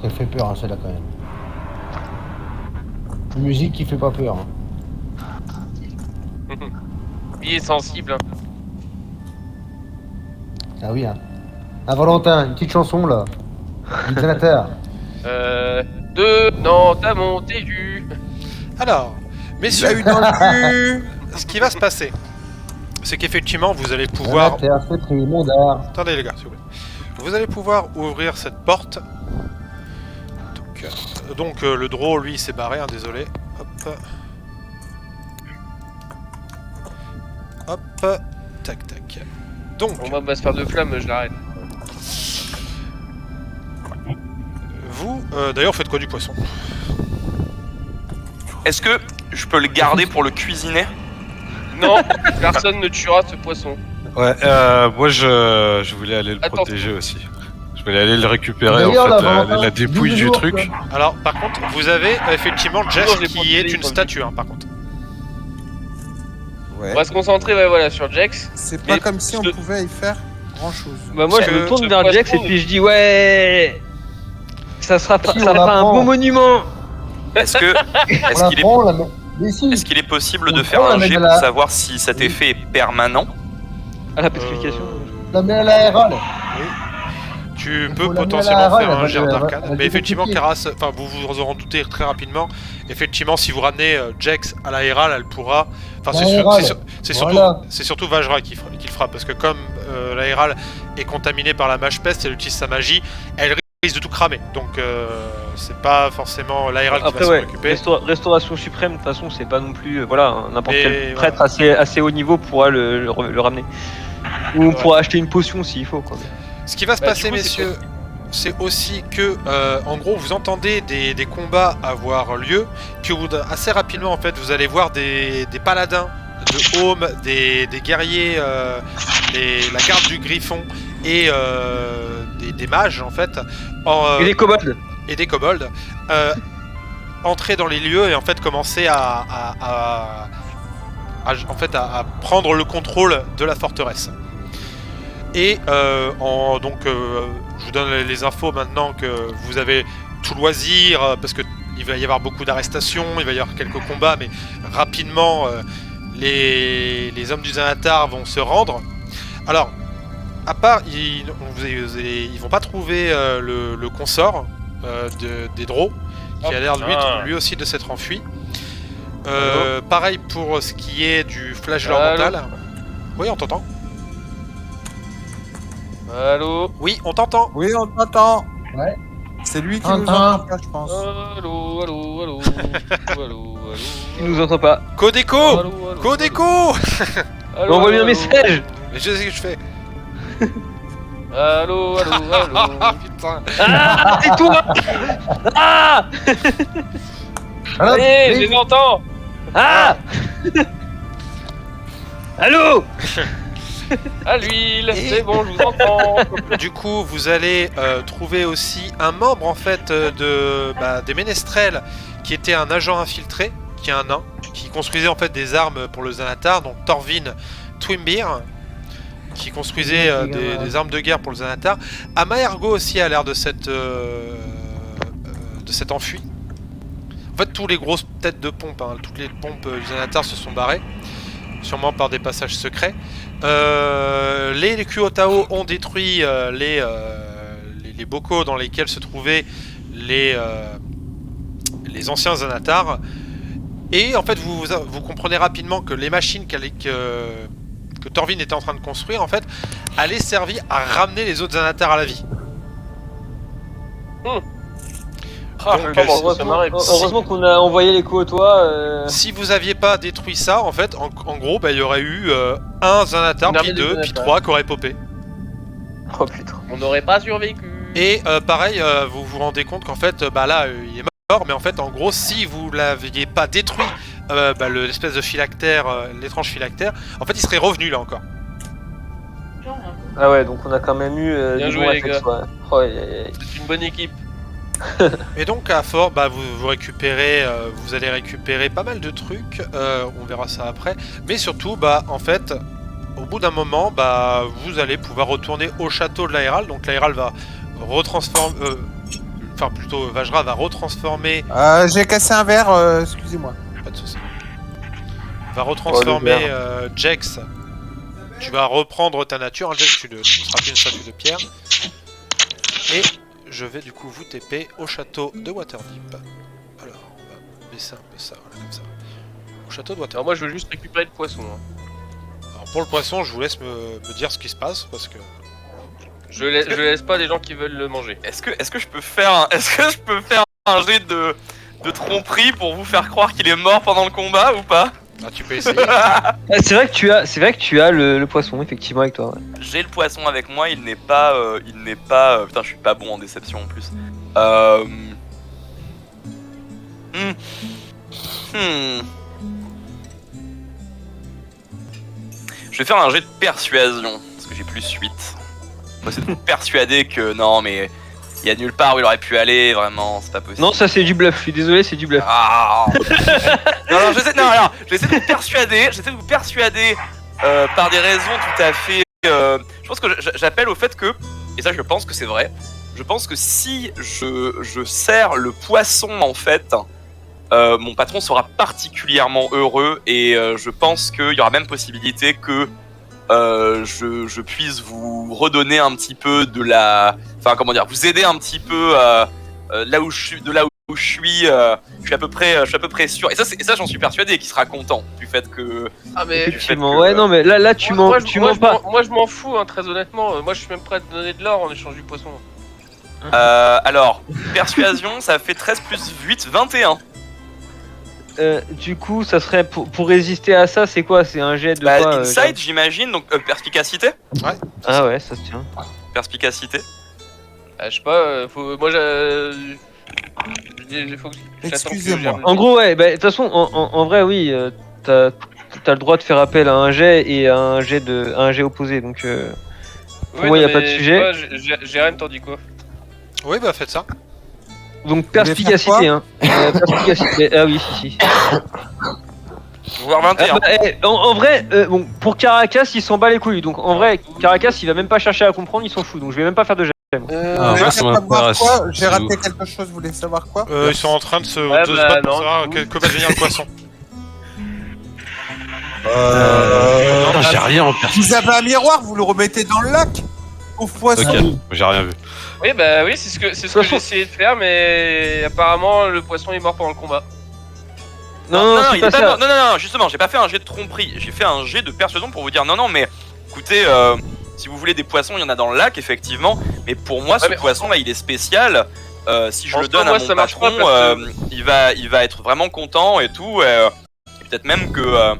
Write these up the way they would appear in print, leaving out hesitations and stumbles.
Elle fait peur, hein, celle-là, quand même. Une musique qui fait pas peur. Hein. Il est sensible. Ah oui, hein. Ah, Valentin, une petite chanson, là. Du Xanatar. Non, t'as monté du. Alors, messieurs, eu dans le cul. ce qui va se passer, c'est qu'effectivement, vous allez pouvoir... Xanatar, c'est pris, mon d'art. Attendez les gars, s'il vous plaît. Vous allez pouvoir ouvrir cette porte. Donc le draw, lui, s'est barré, hein, désolé. Hop. Hop. Tac, tac. Donc, On va se faire de flammes, je l'arrête. vous, d'ailleurs, faites quoi du poisson? Est-ce que je peux le garder pour le cuisiner? Non, personne ne tuera ce poisson. Ouais, moi je voulais aller le Attends. protéger aussi. Je voulais aller le récupérer, en D'ailleurs, fait, là, Valentin, la dépouille du dis-le-nous, truc. quoi. Alors, par contre, vous avez effectivement Jess Toujours, j'ai qui protégé, est une quoi. statue, hein, par contre. Ouais. On va se concentrer voilà, sur Jax. C'est pas Mais comme si on ce- pouvait y faire grand chose. Bah moi Parce je me que tourne ce vers Jax et poisson- puis je dis ouais, ça sera pas, Si, ça on sera pas un apprend. beau monument. Est-ce que On est-ce la qu'il est, prend, on la met... Mais si. est-ce qu'il est possible On de le faire prend, on la un met jet dans pour la- savoir si cet effet est permanent? À la pacification. La met à la RL. Tu Il peux faut la potentiellement mettre à la faire râle, un elle jet va- d'arcade, elle va mais effectivement, démultiplier. Karas, enfin, vous vous en doutez très rapidement. Effectivement, si vous ramenez Jax à la Herald, elle pourra. Enfin, La Herald. c'est Voilà. surtout Vajra qui le fera, parce que comme la Herald est contaminée par la mage peste, elle utilise sa magie, elle risque de tout cramer. Donc, c'est pas forcément la Herald qui Après va s'en ouais, occuper. restauration suprême de toute façon c'est pas non plus voilà n'importe Mais, quel prêtre assez haut niveau pourra le ramener. Ou on pourra acheter une potion s'il faut quoi. Ce qui va se Bah, passer, du coup, c'est messieurs, c'est aussi que, en gros, vous entendez des combats avoir lieu, que assez rapidement, en fait, vous allez voir des paladins de Home, des guerriers, la garde du Griffon et des mages, en fait, Et les kobolds. et des kobolds, entrer dans les lieux et en fait commencer à prendre le contrôle de la forteresse. Et donc, je vous donne les infos maintenant que vous avez tout loisir, parce que il va y avoir beaucoup d'arrestations, il va y avoir quelques combats, mais rapidement, les hommes du Xanatar vont se rendre. Alors, à part, ils vont pas trouver le consort des Draux, qui a l'air lui aussi de s'être enfui. Pareil pour ce qui est du flagelleur mental. Oui, on t'entend. Allô. Oui, on t'entend. Oui, on t'entend. Ouais. C'est lui qui T'entends. nous entend pas, je pense. Allô, allô, allô, allô, Il nous entend pas. Codeco. allô. Codeco. Allô, Envoie-lui un allô. message. Mais je sais ce que je fais. Allô, allô, allô. Ah putain. Ah c'est toi. Ah Alors, Allez, oui. je les entends. ah. Allô. À l'huile, Et- c'est bon, je vous entends. Du coup, vous allez trouver aussi un membre en fait des ménestrels qui était un agent infiltré, qui est un nain, qui construisait en fait des armes pour le Xanatar, donc Thorvin Twimbeer, qui construisait des armes de guerre pour le Xanatar. Amaergo aussi a l'air de s'être enfui. En fait, tous les grosses têtes de pompe, hein, toutes les pompes du Xanatar se sont barrées, sûrement par des passages secrets. Les Kuotao ont détruit les bocaux dans lesquels se trouvaient les anciens Xanatar. Et en fait, vous comprenez rapidement que les machines que Thorvin était en train de construire, en fait, allaient servir à ramener les autres Xanatar à la vie. Ah, Donc, ça m'arrive. Heureusement qu'on a envoyé les coups au toit. Si vous aviez pas détruit ça, en fait, en gros, bah, il y aurait eu un Xanatar, Une armée puis de deux, puis Xanatar. 3 qui auraient popé. Oh putain. On n'aurait pas survécu. Et pareil, vous vous rendez compte qu'en fait, bah là, il est mort, mais en fait, en gros, si vous l'aviez pas détruit, l'espèce de phylactère, l'étrange phylactère, en fait, il serait revenu là encore. Ah ouais donc on a quand même eu Bien du joué, bon les réflexe, gars. ouais. Oh, aïe, aïe, aïe. C'est une bonne équipe. Et donc à Fort, bah, vous récupérez, vous allez récupérer pas mal de trucs, on verra ça après, mais surtout, bah, en fait, au bout d'un moment, bah, vous allez pouvoir retourner au château de la Herald, donc la Herald va enfin plutôt Vajra va retransformer, J'ai cassé un verre, excusez-moi. pas de soucis, va retransformer Jex. Tu vas reprendre ta nature, hein, Jex, tu seras plus une statue de pierre. Et je vais du coup vous TP au château de Waterdeep. Alors, on va baisser un peu ça, voilà, comme ça. Au château de Waterdeep. Alors moi je veux juste récupérer le poisson. Hein. Alors pour le poisson, je vous laisse me dire ce qui se passe, parce que... Je laisse pas les gens qui veulent le manger. Est-ce que je peux faire un jet de tromperie pour vous faire croire qu'il est mort pendant le combat ou pas? Ah, tu peux essayer. C'est vrai que tu as le poisson effectivement avec toi. Ouais. J'ai le poisson avec moi, il n'est pas putain, je suis pas bon en déception en plus. Je vais faire un jet de persuasion parce que j'ai plus 8. Moi c'est de me persuader que non mais il y a nulle part où il aurait pu aller, vraiment, c'est pas possible. Non, ça c'est du bluff. Je suis désolé, c'est du bluff. Ah. non, j'essaie de vous persuader par des raisons tout à fait. Je pense que j'appelle au fait que, et ça je pense que c'est vrai, je pense que si je sers le poisson en fait, mon patron sera particulièrement heureux et je pense qu'il y aura même possibilité que je puisse vous redonner un petit peu de la, enfin comment dire, vous aider un petit peu là où je suis, je suis à peu près sûr. Et ça j'en suis persuadé qu'il sera content du fait que. Ah mais Effectivement, ouais, non mais là tu mens pas. Moi je m'en fous, hein, très honnêtement. Moi je suis même prêt à te donner de l'or en échange du poisson. Alors, persuasion, ça fait 13 plus 8, 21. Du coup, ça serait pour résister à ça, c'est quoi? C'est un jet de quoi Insight, j'imagine, donc perspicacité. Ouais. Ah ouais, ça se tient. Perspicacité. Ah, je sais pas, faut faut que Excusez-moi. En gros, ouais, bah de toute façon, en vrai, oui, t'as le droit de faire appel à un jet et à un jet opposé, donc pour moi, y a pas de sujet. J'ai rien, t'en dis quoi? Oui, bah faites ça. Donc faire perspicacité, hein. Perspicacité. Ah oui, si. Voir 21. En vrai, bon, pour Caracas, il s'en bat les couilles. Donc en vrai, Caracas, il va même pas chercher à comprendre, il s'en fout. Donc je vais même pas faire de jet. Ah, moi, ça m'intéresse. J'ai raté quelque chose, vous voulez savoir quoi? Ils sont en train de se Ouais, se bah, battre pour non, savoir du coup. que va devenir le poisson. Non, j'ai rien en Vous perspective. avez un miroir, vous le remettez dans le lac? Au poisson. Ok, j'ai rien vu. Oui, bah oui, c'est ce que j'ai essayé de faire, mais apparemment le poisson est mort pendant le combat. Non, c'est il pas est pas ça. mort. Non, justement, j'ai pas fait un jet de tromperie. J'ai fait un jet de persuasion pour vous dire non, mais écoutez, si vous voulez des poissons, il y en a dans le lac, effectivement. Mais pour moi, ce mais poisson-là, il est spécial. Si je En le soi, donne moi, à ça mon marche pas patron, parce il va être vraiment content et tout. Et peut-être même que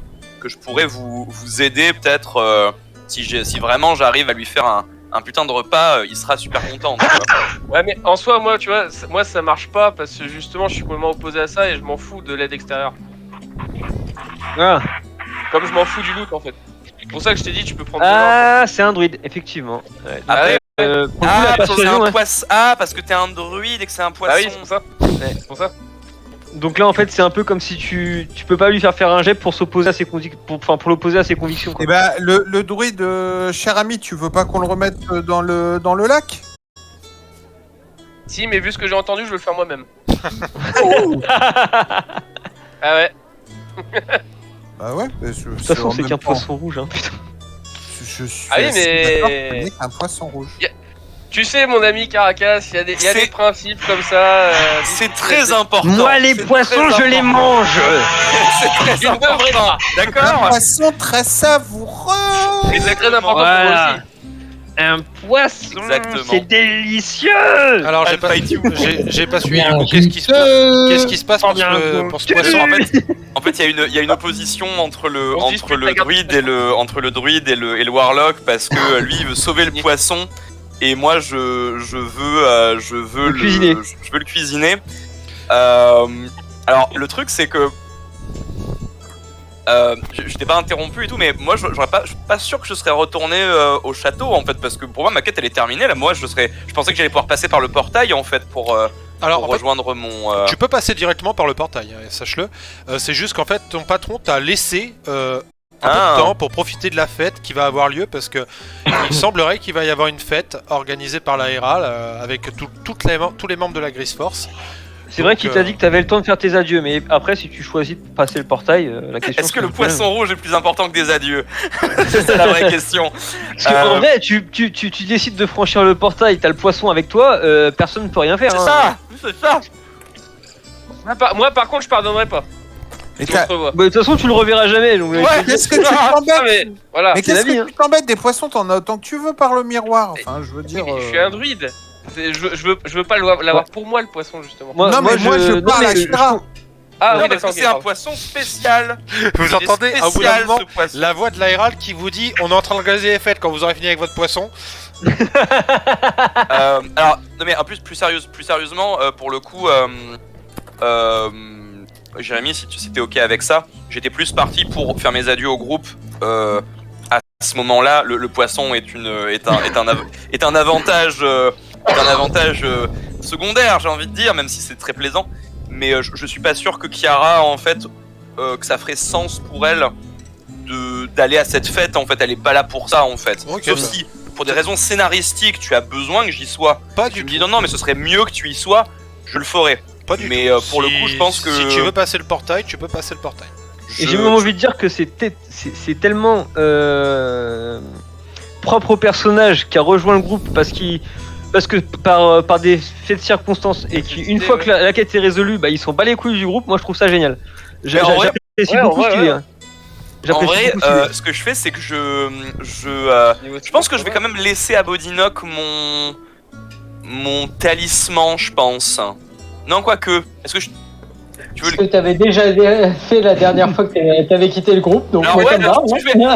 je pourrais vous aider, peut-être, si vraiment j'arrive à lui faire un putain de repas, il sera super content. Tu vois. Ouais, mais en soi, moi, tu vois, moi ça marche pas parce que justement je suis complètement opposé à ça et je m'en fous de l'aide extérieure. Ah, Comme je m'en fous du loot en fait. C'est pour ça que je t'ai dit, tu peux prendre de l'or. c'est un druide, effectivement. Ouais. Après, Pour le coup, la persuasion, ouais. parce que t'es un druide et que c'est un Bah poisson. oui, c'est pour ça. C'est pour ça. Donc là, en fait, c'est un peu comme si tu peux pas lui faire un jet pour s'opposer à ses pour l'opposer à ses convictions. Quoi. Et bah, le druide, cher ami, tu veux pas qu'on le remette dans le lac? Si, mais vu ce que j'ai entendu, je veux le faire moi-même. Ah ouais. Bah ouais, De toute façon, c'est qu'un poisson rouge, hein, putain. Je suis Ah oui, assez mais- d'accord que ce n'est qu'un poisson rouge. Tu sais, mon ami Caracas, il y a des C'est- principes comme ça. C'est très important. Moi, les C'est poissons, très je les important. mange. C'est très Il ne devrait important. pas. Un D'accord. poisson très savoureux. Et c'est très important pour Voilà. moi aussi. Un poisson, Exactement. c'est délicieux. Alors, j'ai I'll pas fight you. j'ai pas suivi. Du coup, qu'est-ce qui se passe pour ce poisson En fait, il y a une opposition entre le On dispute la carte druide et le warlock parce que lui il veut sauver le poisson et moi je veux Le cuisiner. Je veux le cuisiner. Alors le truc c'est que je t'ai pas interrompu et tout, mais moi je suis pas sûr que je serais retourné au château en fait, parce que pour moi ma quête elle est terminée là. Moi je pensais que j'allais pouvoir passer par le portail en fait pour Alors, en fait, rejoindre mon. tu peux passer directement par le portail, hein, sache-le. C'est juste qu'en fait, ton patron t'a laissé un peu de temps pour profiter de la fête qui va avoir lieu parce que il semblerait qu'il va y avoir une fête organisée par la Herald avec tous les membres de la Grise Force. C'est vrai Donc, qu'il t'a dit que t'avais le temps de faire tes adieux, mais après, si tu choisis de passer le portail, la question. Est-ce que le poisson rouge est plus important que des adieux? C'est ça la vraie question. Parce qu'en vrai, tu décides de franchir le portail, t'as le poisson avec toi, personne ne peut rien faire. C'est hein. ça, c'est ça. Moi, par contre, je pardonnerai pas. Et On se revoit. Bah, de toute façon, tu le reverras jamais. Donc, qu'est-ce que tu Ah, t'embêtes? mais voilà. Mais qu'est-ce la vie, que tu t'embêtes? Des poissons, t'en as autant que tu veux par le miroir. Enfin, je veux dire. Je suis un druide. Je veux pas l'avoir pour moi, le poisson, justement. Non, mais moi, je parle à Shira. Ah Non, oui, parce que d'accord. c'est un poisson spécial. Vous Il est entendez à bout d'un spécial, moment ce poisson. la voix de la Herald qui vous dit on est en train d'organiser les fêtes quand vous aurez fini avec votre poisson. Alors, non mais en plus, plus sérieusement, pour le coup, Jérémy, si t'es ok avec ça, j'étais plus parti pour faire mes adieux au groupe. À ce moment-là, le poisson est un avantage, secondaire, j'ai envie de dire, même si c'est très plaisant. Mais je suis pas sûr que Kiara, en fait, que ça ferait sens pour elle d'aller à cette fête. En fait, elle est pas là pour ça, en fait. Ok, Sauf bah. si, pour des raisons scénaristiques, tu as besoin que j'y sois. Pas Tu du me tout. dis non, mais ce serait mieux que tu y sois, je le ferai. Pas du Mais tout. pour le coup, je pense que. Si tu veux passer le portail, tu peux passer le portail. Et j'ai même envie de dire que c'est tellement propre au personnage qui a rejoint le groupe parce que par des faits de circonstances et qu'une fois que la quête est résolue, bah, ils sont bas les couilles du groupe. Moi, je trouve ça génial. en vrai- J'apprécie ouais, beaucoup en vrai, ce qu'il est, ouais. hein. En J'apprécie vrai, beaucoup ce qu'il est. ce que je fais, c'est que je pense que je vais quand même laisser à Bodinock mon talisman, je pense. Non, quoique. Est-ce que tu veux Ce que t'avais déjà fait la dernière fois que t'avais quitté le groupe, donc Alors moi, ouais, ça me va,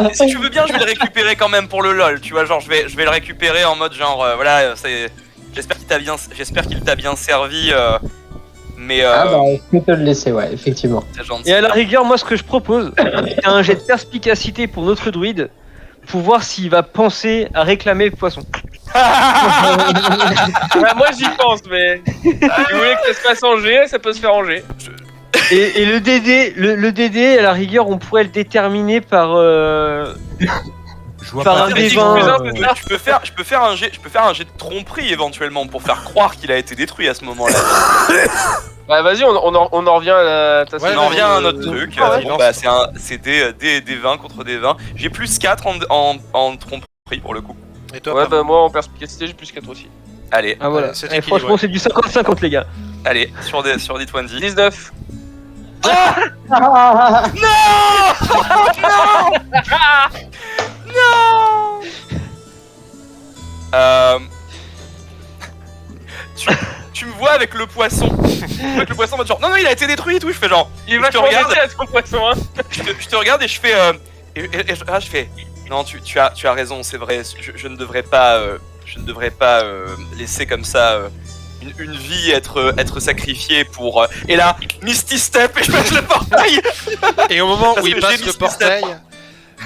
hein. si tu veux bien, je vais le récupérer quand même pour le lol. Tu vois, genre je vais le récupérer en mode genre voilà, j'espère qu'il t'a bien servi. Mais Ah bah, je peux te le laisser, ouais, effectivement. c'est gentil. Et à la rigueur, moi, ce que je propose, c'est un jet de perspicacité pour notre druide pour voir s'il va penser à réclamer le poisson. Ouais, moi, j'y pense, mais. Si vous voulez que ça se fasse en G, ça peut se faire en G. Et le DD, à la rigueur, on pourrait le déterminer par Je vois Par pas. un Vas-y, des 20, je peux faire un jet de tromperie éventuellement pour faire croire qu'il a été détruit à ce moment-là. Bah, vas-y, on en revient à la. ta Ouais, On en revient à un de- autre truc. Ah ouais. Bon, bah, c'est des 20 contre des 20. J'ai plus 4 en tromperie pour le coup. Et toi, Ouais, Pam bah, moi, en perspicacité, j'ai plus 4 aussi. Allez, Ah voilà. c'est Eh, équilibré. franchement, c'est du 50-50, les gars. allez, sur D20. 19. Euh... tu me vois avec le poisson. Avec le poisson, en mode genre, non, il a été détruit et tout. Je fais genre, Il Je va te te regarde. regarder à ton poisson, hein. je te regarde et je fais. Je fais. Non, tu as raison, c'est vrai. Je ne devrais pas. Je ne devrais pas laisser comme ça une vie être sacrifiée pour. Et là, Misty Step et je passe le portail. Et au moment Parce où il que passe j'ai le mis ce portail,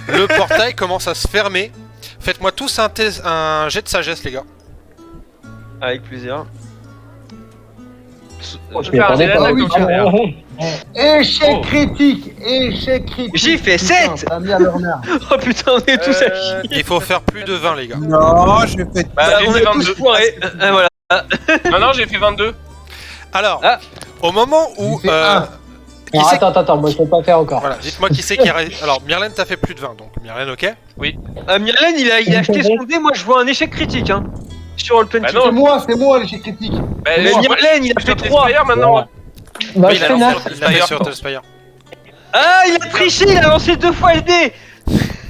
le portail commence à se fermer. Faites-moi tous un jet de sagesse, les gars. Avec plaisir. Je Je m'y vais faire un attendais jet pas. d'attaque, donc, Échec Oh. critique. Échec critique. J'ai fait Putain, 7. t'as mis à leur merde. Oh putain, on est tous à chier. Il faut faire plus de 20, les gars. Non, j'ai fait. Bah, j'ai On fait est tous 22. foirés. Voilà. Non, j'ai fait 22. Alors, Ah. au moment où... Il fait un. qui Alors, c'est- attends, moi je peux pas faire encore. Voilà, dites-moi qui c'est qui a... Alors, Myrlène, t'as fait plus de 20, donc Myrlène, ok. Myrlène, il a acheté son dé. Moi, je vois un échec critique. Hein. Sur le 20. Bah C'est moi l'échec critique. Bah, Mais moi, Myrlène, il a fait je 3. Spire maintenant. Ouais. Bah, Oui, je il a fais lancé 9. il l'a fait sur Telspire. Ah, il a triché. Il a lancé 2 fois le dé.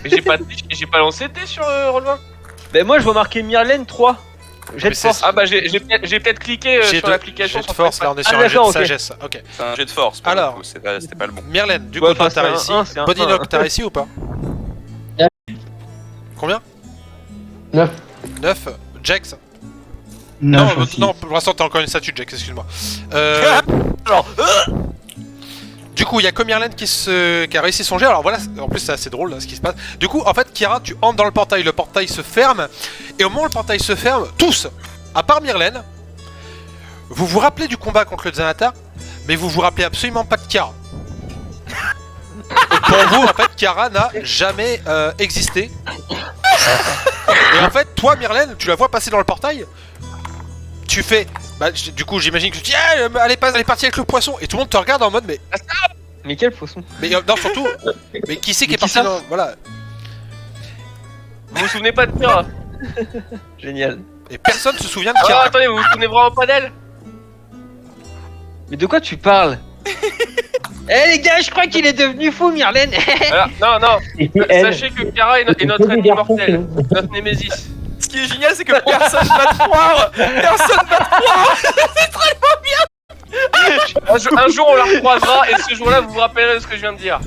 Mais j'ai pas lancé de dé sur Roll20. Ben moi, je vois marqué Myrlène 3. Jet Mais de c'est force. Ah bah j'ai peut-être cliqué Jet sur de, l'application. jet de sans force, faire là on est sur Ah, un jet de d'accord, ok. sagesse. Ok. C'est un jet de force. pour Alors. le coup, c'était pas le bon. Myrlène, du Ouais, coup, toi enfin, t'as c'est un réussi. 1, c'est un Bodinock, 1. t'as réussi ou pas Yep. Combien 9. 9. Jax Non, non, pour l'instant t'as encore une statue de Jax, excuse-moi. Genre, Du coup, il y a que Myrlène qui a réussi son jet. Alors voilà, en plus c'est assez drôle là, ce qui se passe. Du coup, en fait, Kira, tu entres dans le portail se ferme. Et au moment où le portail se ferme, tous, à part Myrlène, vous vous rappelez du combat contre le Xanatar, mais vous vous rappelez absolument pas de Kira. pour vous, en fait, Kara n'a jamais existé. Et en fait, toi, Myrlène, tu la vois passer dans le portail. Tu fais. Bah, du coup, j'imagine que tu dis elle est partie avec le poisson. Et tout le monde te regarde en mode Mais quel poisson? mais non, surtout. Mais qui c'est qui est qui parti ça dans. Voilà. Vous vous souvenez pas de Kara? Génial. Et personne se souvient de Ah, Kara. attendez, vous vous souvenez vraiment pas d'elle? Mais de quoi tu parles? Eh les gars, je crois qu'il est devenu fou, Myrlène. Alors, non, Et puis elle, sachez que Kara est c'est notre que des ennemi garçons mortel, que nous. notre némésis. Ce qui est génial, c'est que personne va te croire. Personne va te croire. Un jour on la recroisera et ce jour-là vous vous rappellerez de ce que je viens de dire.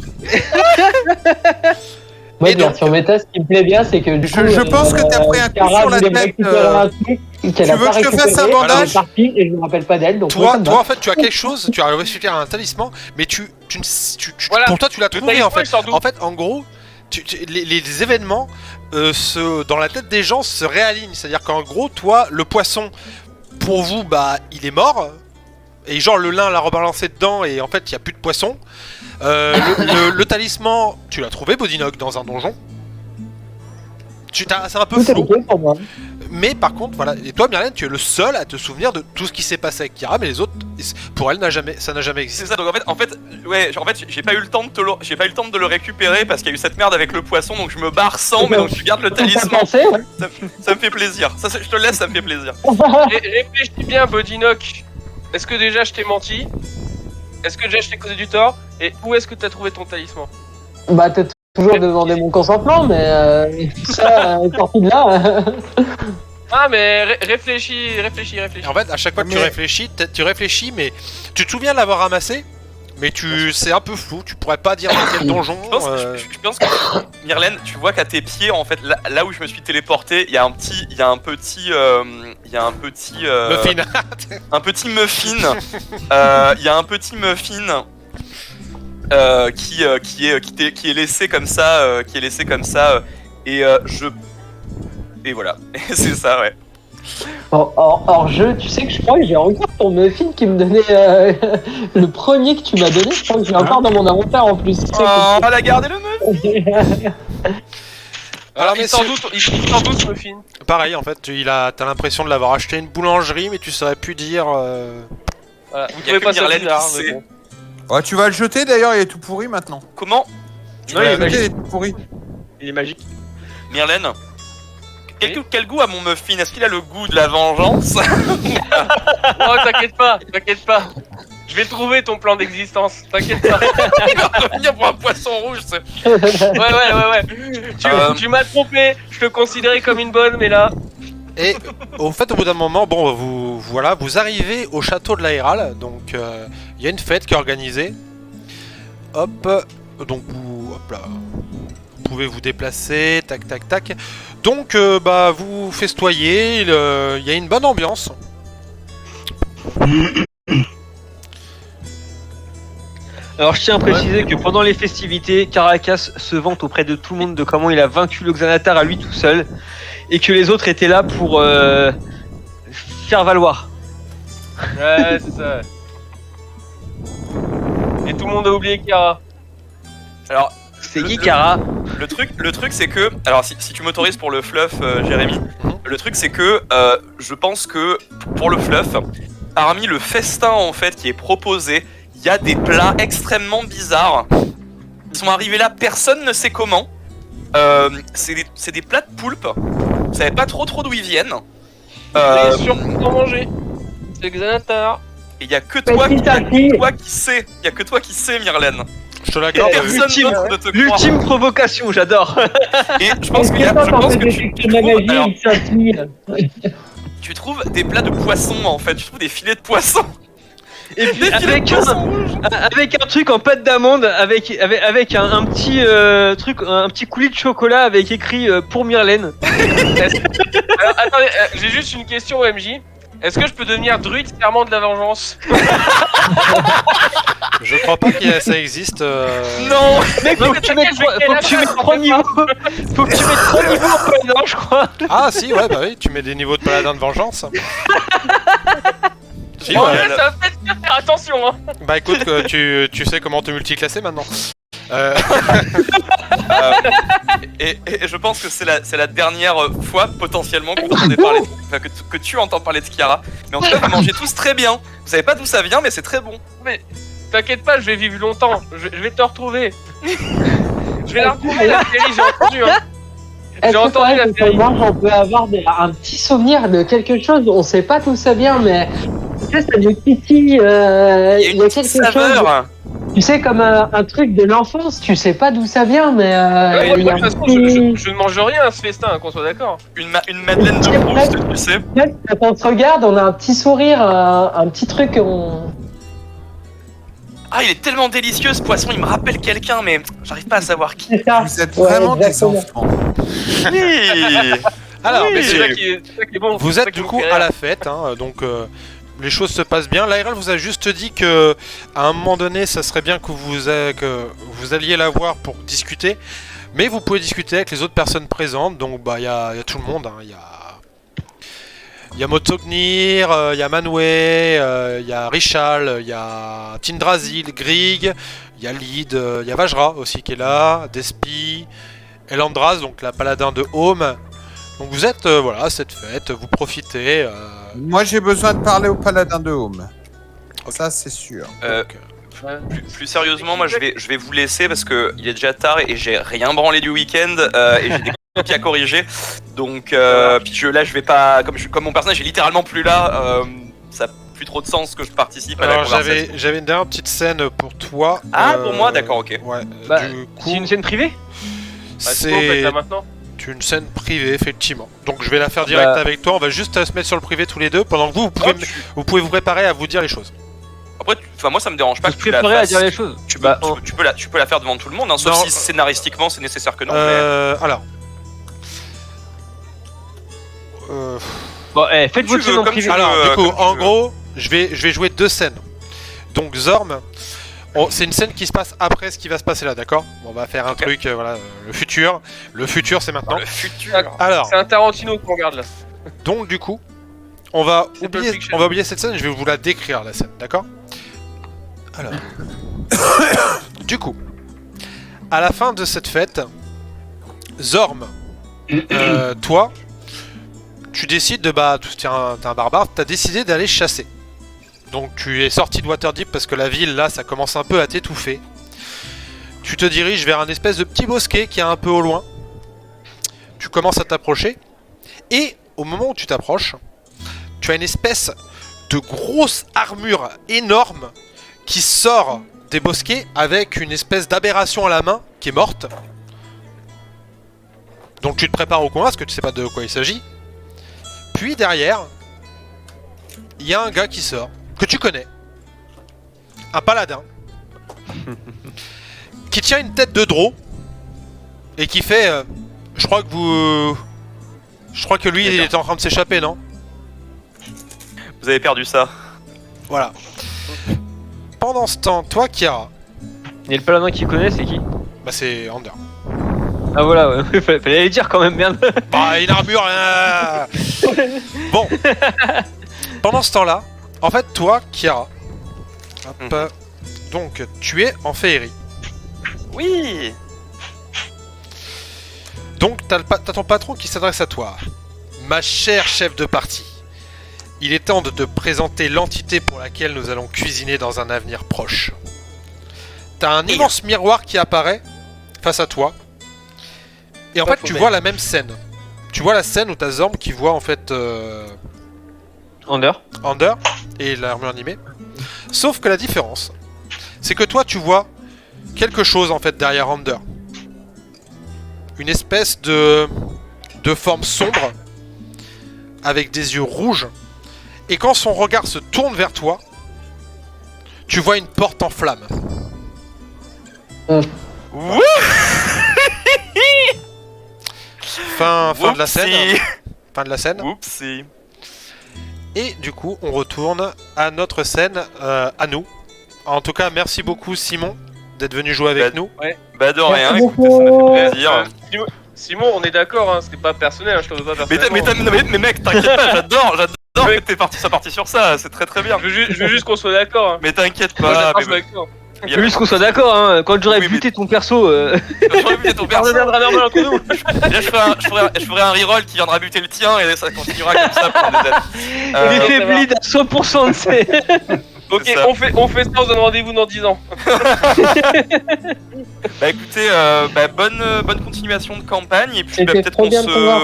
Moi, Et de donc- version méta, ce qui me plaît bien, c'est que du coup, Je pense que t'as pris un coup Cara sur la voulait me tête, récupérer un truc qu'elle tu a veux pas que je te fasse récupéré, un bandage elle est partie et je me rappelle pas d'elle, donc moi, ça me Toi, va. en fait, tu as quelque chose, tu as réussi à un talisman, mais Voilà. pour toi, tu l'as Le trouvé en talisman, fait. il sort d'où? En fait, en gros, les événements dans la tête des gens se réalignent. C'est-à-dire qu'en gros, toi, le poisson, pour vous, bah, il est mort. Et genre, le lin l'a rebalancé dedans et en fait, il n'y a plus de poisson. Le talisman, tu l'as trouvé, Bodinock, dans un donjon. C'est un peu Tout est flou. ok pour moi. Mais par contre, voilà, et toi, Myrlène, tu es le seul à te souvenir de tout ce qui s'est passé avec Kira, mais les autres, pour elle, ça n'a jamais existé. C'est ça. Donc en fait, ouais, genre, en fait, j'ai pas eu le temps de le récupérer parce qu'il y a eu cette merde avec le poisson. Donc je me barre sans, mais donc je garde le T'as talisman. pensé, ouais. Ça me fait plaisir. Ça, je te laisse, ça me fait plaisir. Réfléchis bien, Bodinock. Est-ce que déjà je t'ai menti? Est-ce que déjà je t'ai causé du tort? Et où est-ce que t'as trouvé ton talisman? Bah, t'as toujours demandé mon consentement, mais ça, sorti de là. Ah mais réfléchis. Et en fait, à chaque fois que tu réfléchis, mais tu te souviens de l'avoir ramassé, mais c'est un peu flou, tu pourrais pas dire dans quel donjon. Je pense que Myrlène, tu vois qu'à tes pieds, en fait, là où je me suis téléporté, il y a un petit Muffin. un petit muffin. Il y a un petit muffin qui est laissé comme ça, et voilà. Et c'est ça, ouais. Hors jeu, tu sais que je crois que j'ai encore ton muffin qui me donnait le premier que tu m'as donné. Je crois que j'ai encore dans mon inventaire en plus. Tu sais Oh, on a gardé le muffin. Alors, il s'en doute, ce film. pareil, en fait, t'as l'impression de l'avoir acheté à une boulangerie, mais tu saurais plus dire. Voilà. Vous Il y a trouvez que pas ça Myrlène bizarre, qui mais sait. bon. Ouais, tu vas le jeter d'ailleurs, il est tout pourri maintenant. Comment, Tu Non, vas il est le jeter, magique. il est tout pourri. Il est magique. Myrlène? Quel goût a mon muffin? Est-ce qu'il a le goût de la vengeance? Oh, t'inquiète pas. Je vais trouver ton plan d'existence, t'inquiète pas. Il va revenir pour un poisson rouge. Ouais. Tu m'as trompé, je te considérais comme une bonne, mais là. Et au fait, au bout d'un moment, bon, vous arrivez au château de l'Aéral, donc il y a une fête qui est organisée. Hop, donc hop là, vous pouvez vous déplacer, tac. Donc, vous festoyez, il y a une bonne ambiance. Alors je tiens à préciser que pendant les festivités, Caracas se vante auprès de tout le monde de comment il a vaincu le Xanatar à lui tout seul et que les autres étaient là pour faire valoir. Ouais, c'est ça. Et tout le monde a oublié Kara. Alors, C'est qui Kara? le truc c'est que, alors si tu m'autorises pour le fluff, Jérémy, le truc c'est que je pense que pour le fluff, parmi le festin en fait qui est proposé, il y a des plats extrêmement bizarres. Ils sont arrivés là, personne ne sait comment. C'est des plats de poulpe. Vous savez pas trop d'où ils viennent. T'es sûr d'en manger. C'est Xanatar. Et il y a que toi Petit à petit. qui sais. Il y a que toi qui sais, Myrlène. Je te l'accorde. Personne l'ultime- d'autre ne te croit. L'ultime provocation, j'adore. Et je pense que, tu trouves des plats de poisson en fait. Tu trouves des filets de poisson. Et puis Des filets de avec poisson rouge. avec un truc en pâte d'amande, avec un petit truc, un petit coulis de chocolat avec écrit pour Myrlène. Alors, attendez, j'ai juste une question OMJ. Est-ce que je peux devenir druide serment de la vengeance? Je crois pas que ça existe. Non. Mec, faut que tu mettes trois niveaux. Faut que tu mettes 3 niveaux en paladin, je crois. Ah si, ouais, bah oui, tu mets des niveaux de paladin de vengeance. Si, Oh, ouais. là, ça va peut-être bien faire attention, hein. Bah écoute, tu sais comment te multiclasser maintenant. Et je pense que c'est la dernière fois potentiellement que, vous entendez parler enfin, que tu entends parler de Kiara. Mais en tout cas, vous mangez tous très bien. Vous savez pas d'où ça vient, mais c'est très bon. Mais t'inquiète pas, je vais vivre longtemps. Je vais te retrouver. Je vais la retrouver la série, j'ai entendu. Hein. Est-ce J'ai que entendu la série. moi on peut avoir un petit souvenir de quelque chose, on sait pas d'où ça vient, mais tu sais, ça du titille, Il y a il une y a petite quelque chose, saveur. tu sais, comme un truc de l'enfance, tu sais pas d'où ça vient, mais Ouais, moi, il de y a toute un façon, petit... je ne mange rien à ce festin, hein, qu'on soit d'accord. Une madeleine de Proust, tu sais. Quand on se regarde, on a un petit sourire, un petit truc, on... Ah, il est tellement délicieux ce poisson, il me rappelle quelqu'un, mais j'arrive pas à savoir qui. C'est ça. Vous êtes Ouais, vraiment des exactement. enfants. Oui. Alors, Oui. messieurs, C'est ça qui est bon. vous c'est ça êtes qui du me coup fait à rire. la fête, hein, donc les choses se passent bien. L'ARL vous a juste dit que à un moment donné, ça serait bien que vous alliez la voir pour discuter, mais vous pouvez discuter avec les autres personnes présentes. Donc bah il y a tout le monde, hein. Il y a Motognir, il y a Manwë, il y a Richal, il y a Tindrazil, Grieg, il y a Lyd, il y a Vajra aussi qui est là, Despi, Elandras, donc la paladin de Home. Donc vous êtes voilà à cette fête, vous profitez. Moi, j'ai besoin de parler au paladin de Home. Ça, c'est sûr. Plus sérieusement, moi je vais vous laisser parce que il est déjà tard et j'ai rien branlé du week-end et j'ai des copies à corriger. Donc puis là je vais pas comme mon personnage est littéralement plus là, ça a plus trop de sens que je participe à la Alors conversation. j'avais une dernière petite scène pour toi. Ah, pour moi, d'accord, ok. Ouais. Bah, Du coup, C'est une scène privée? Bah, sinon, c'est faites-la maintenant. une scène privée effectivement. Donc je vais la faire direct Bah. avec toi. On va juste se mettre sur le privé tous les deux pendant que vous Oh, pouvez vous préparer à vous dire les choses. Après, enfin moi ça me dérange pas Je que suis tu la préparé à fasses. dire les choses. Tu peux, Bah, tu peux la faire devant tout le monde, hein, sauf Non. si scénaristiquement c'est nécessaire que non. Alors. Bon, faites Comme votre tu veux, scène en comme privé. tu veux. Alors, du coup, comme tu en veux. gros, je vais jouer deux scènes. Donc, Zorm, c'est une scène qui se passe après ce qui va se passer là, d'accord? On va faire un Ok. truc, voilà, le futur. Le futur, c'est maintenant. Le futur. Alors, C'est un Tarantino qu'on regarde là. donc, du coup, on va C'est Pulp Fiction. oublier cette scène, je vais vous la décrire, la scène, d'accord? Alors. Du coup, à la fin de cette fête, Zorm, toi, tu décides de t'es un barbare, t'as décidé d'aller chasser. Donc tu es sorti de Waterdeep parce que la ville là ça commence un peu à t'étouffer. Tu te diriges vers un espèce de petit bosquet qui est un peu au loin. Tu commences à t'approcher et au moment où tu t'approches, tu as une espèce de grosse armure énorme qui sort des bosquets avec une espèce d'aberration à la main qui est morte. Donc tu te prépares au combat parce que tu sais pas de quoi il s'agit. Puis derrière, il y a un gars qui sort, que tu connais. Un paladin. Qui tient une tête de drô. Et qui fait... je crois que lui, il était en train de s'échapper, non? Vous avez perdu ça. Voilà. Pendant ce temps, toi, Kiara, Et le paladin qui connaît, c'est qui? bah c'est Ander. Ah voilà, ouais. Fallait le dire quand même, merde. Bah, une armure... Bon. Pendant ce temps-là, en fait, toi, Kiara, hop, donc, tu es en féerie. Oui. Donc, t'as ton patron qui s'adresse à toi. Ma chère chef de partie, il est temps de te présenter l'entité pour laquelle nous allons cuisiner dans un avenir proche. T'as un immense miroir qui apparaît face à toi. Et en fait, tu vois la même scène. Tu vois la scène où t'as Zorm qui voit en fait Under. Ander et l'armure animée. Sauf que la différence, c'est que toi, tu vois quelque chose en fait derrière Ander. Une espèce de forme sombre avec des yeux rouges. Et quand son regard se tourne vers toi, tu vois une porte en flammes. Fin de la scène. Fin de la scène. Oupsie. Et du coup, on retourne à notre scène, à nous. En tout cas, merci beaucoup Simon d'être venu jouer avec nous. Bah de rien, Merci écoutez, ça m'a beaucoup. fait plaisir. Simon, on est d'accord, hein, c'était pas personnel, hein, je te veux pas personnellement. Mais mec, t'inquiète pas, j'adore que t'es parti sur ça, c'est très très bien. Je veux juste qu'on soit d'accord. Hein. Mais t'inquiète Moi, pas, j'adore mais, jouer avec toi. Il y a- Juste qu'on soit d'accord, hein, quand j'aurais Oui, buté ton perso, J'aurais buté ton perso. reviendra vers moi entre nous. Là, je ferai un reroll qui viendra buter le tien et ça continuera comme ça pendant des années. Il est fait ça va. bleed à 100% de ses... Ok, C'est ça. on fait ça, on se donne rendez-vous dans 10 ans. Bah écoutez, bonne continuation de campagne et puis C'était peut-être trop bien de te voir.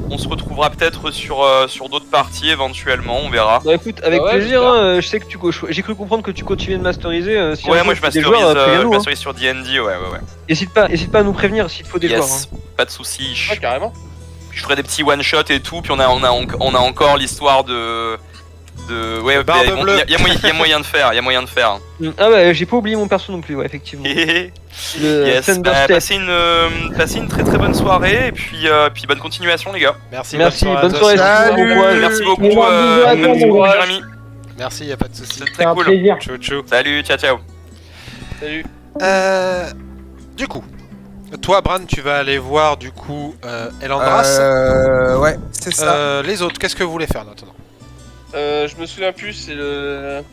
on se retrouvera peut-être sur d'autres parties éventuellement, on verra. Bah écoute, avec Bah ouais, plaisir, j'espère. hein, je sais que j'ai cru comprendre que tu continuais de masteriser. Si un Ouais, jour moi je tu fais des masterise, joueurs, je préviens-nous, hein. masterise sur D&D, ouais. Hésite pas à nous prévenir s'il te faut des joueurs. Yes, pas de soucis. Ouais, carrément. Je ferai des petits one-shot et tout, puis on a encore l'histoire de... Ouais, Barbe bon, bleue. y a moyen de faire, Hein. Ah bah j'ai pas oublié mon perso non plus, ouais, effectivement. Yes, Le Thunderstep. passez une très très bonne soirée et puis bonne continuation les gars. Merci, Merci, à bonne toi soirée. aussi. Salut. bon courage. Merci beaucoup, Bisous à toi, merci mon beaucoup gars. Jérémy. Merci, y a pas de souci. C'est C'est très un cool. plaisir. Ciao, ciao. Salut, ciao. Salut. Du coup, toi, Bran, tu vas aller voir du coup Elandras. Ouais, c'est ça. Les autres, qu'est-ce que vous voulez faire maintenant? Je me souviens plus, c'est le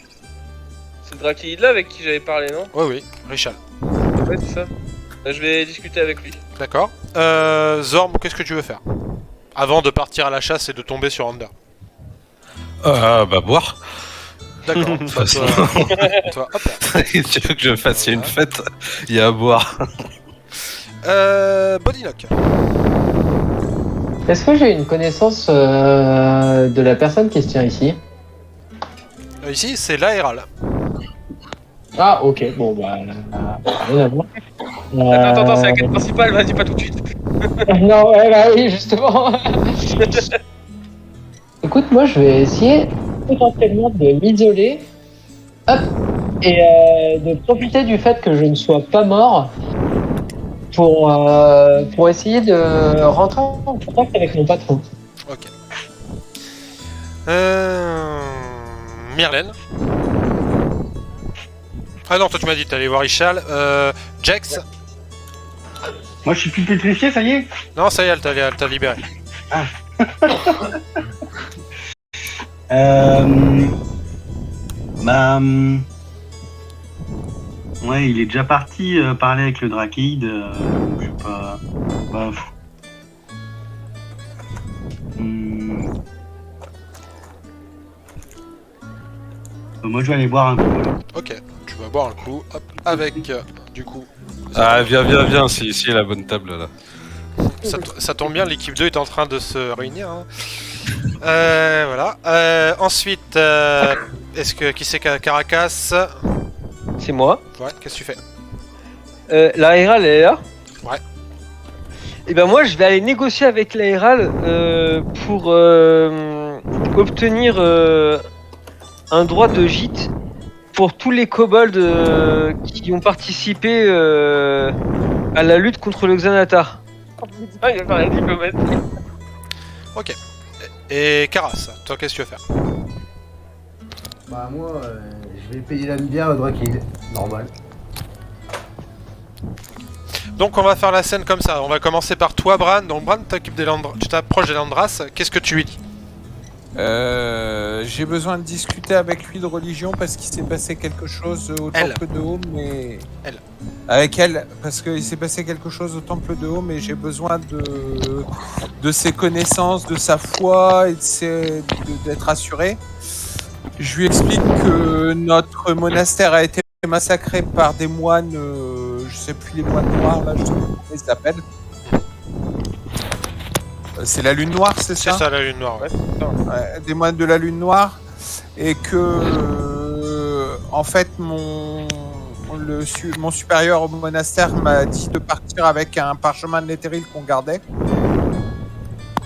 Drakeid là avec qui j'avais parlé, non? Oui, Richard. Ouais, c'est ça. Je vais discuter avec lui. D'accord. Zorm, qu'est-ce que tu veux faire avant de partir à la chasse et de tomber sur Ander? Bah, boire. D'accord. De toute façon, Toi, hop. tu veux que je fasse une fête? Il y a à boire. Bodylock. Est-ce que j'ai une connaissance de la personne qui se tient ici? Ici, c'est l'aéral. Ah, ok, bon, bah. Rien à voir. Attends, c'est la quête principale, vas-y pas tout de suite. Non, ouais, bah oui, justement. Écoute, moi, je vais essayer potentiellement de m'isoler. Hop. Et de profiter du fait que je ne sois pas mort pour essayer de rentrer en contact avec mon patron. Ok. Myrlène. Ah non, toi tu m'as dit que t'allais voir Ishal. Jax. Moi je suis plus pétrifié, ça y est. Non, ça y est, elle t'a libéré. Ouais, il est déjà parti parler avec le Drakeid. Je sais pas. Bah, moi je vais aller boire un coup. Ok, tu vas boire un coup, hop, avec du coup. Ah, viens, c'est ici la bonne table là. Ça tombe bien, l'équipe 2 est en train de se réunir. Hein. Voilà. Ensuite, est-ce que qui c'est Caracas? C'est moi. Ouais, qu'est-ce que tu fais? L'aéral elle est là. Ouais. Et ben moi je vais aller négocier avec l'aéral pour obtenir un droit de gîte pour tous les kobolds qui ont participé à la lutte contre le Xanatar. Ah, il va faire la diplomate. Ok. Et Karas, toi qu'est-ce que tu veux faire? Bah moi, je vais payer la bière à Drakeid, normal. Donc on va faire la scène comme ça. On va commencer par toi, Bran. Donc Bran, tu t'approches des Landras. Qu'est-ce que tu lui dis? J'ai besoin de discuter avec lui de religion parce qu'il s'est passé quelque chose au Elle. temple de Home et... Elle. Avec elle, parce qu'il s'est passé quelque chose au temple de Home et j'ai besoin de ses connaissances, de sa foi et d'être assuré. Je lui explique que notre monastère a été massacré par des moines, je sais plus les moines noirs là, je sais plus comment ils s'appellent. C'est la lune noire, c'est ça? C'est ça la lune noire, ouais. Ouais, des moines de la lune noire et que en fait mon supérieur au monastère m'a dit de partir avec un parchemin de Netheril qu'on gardait.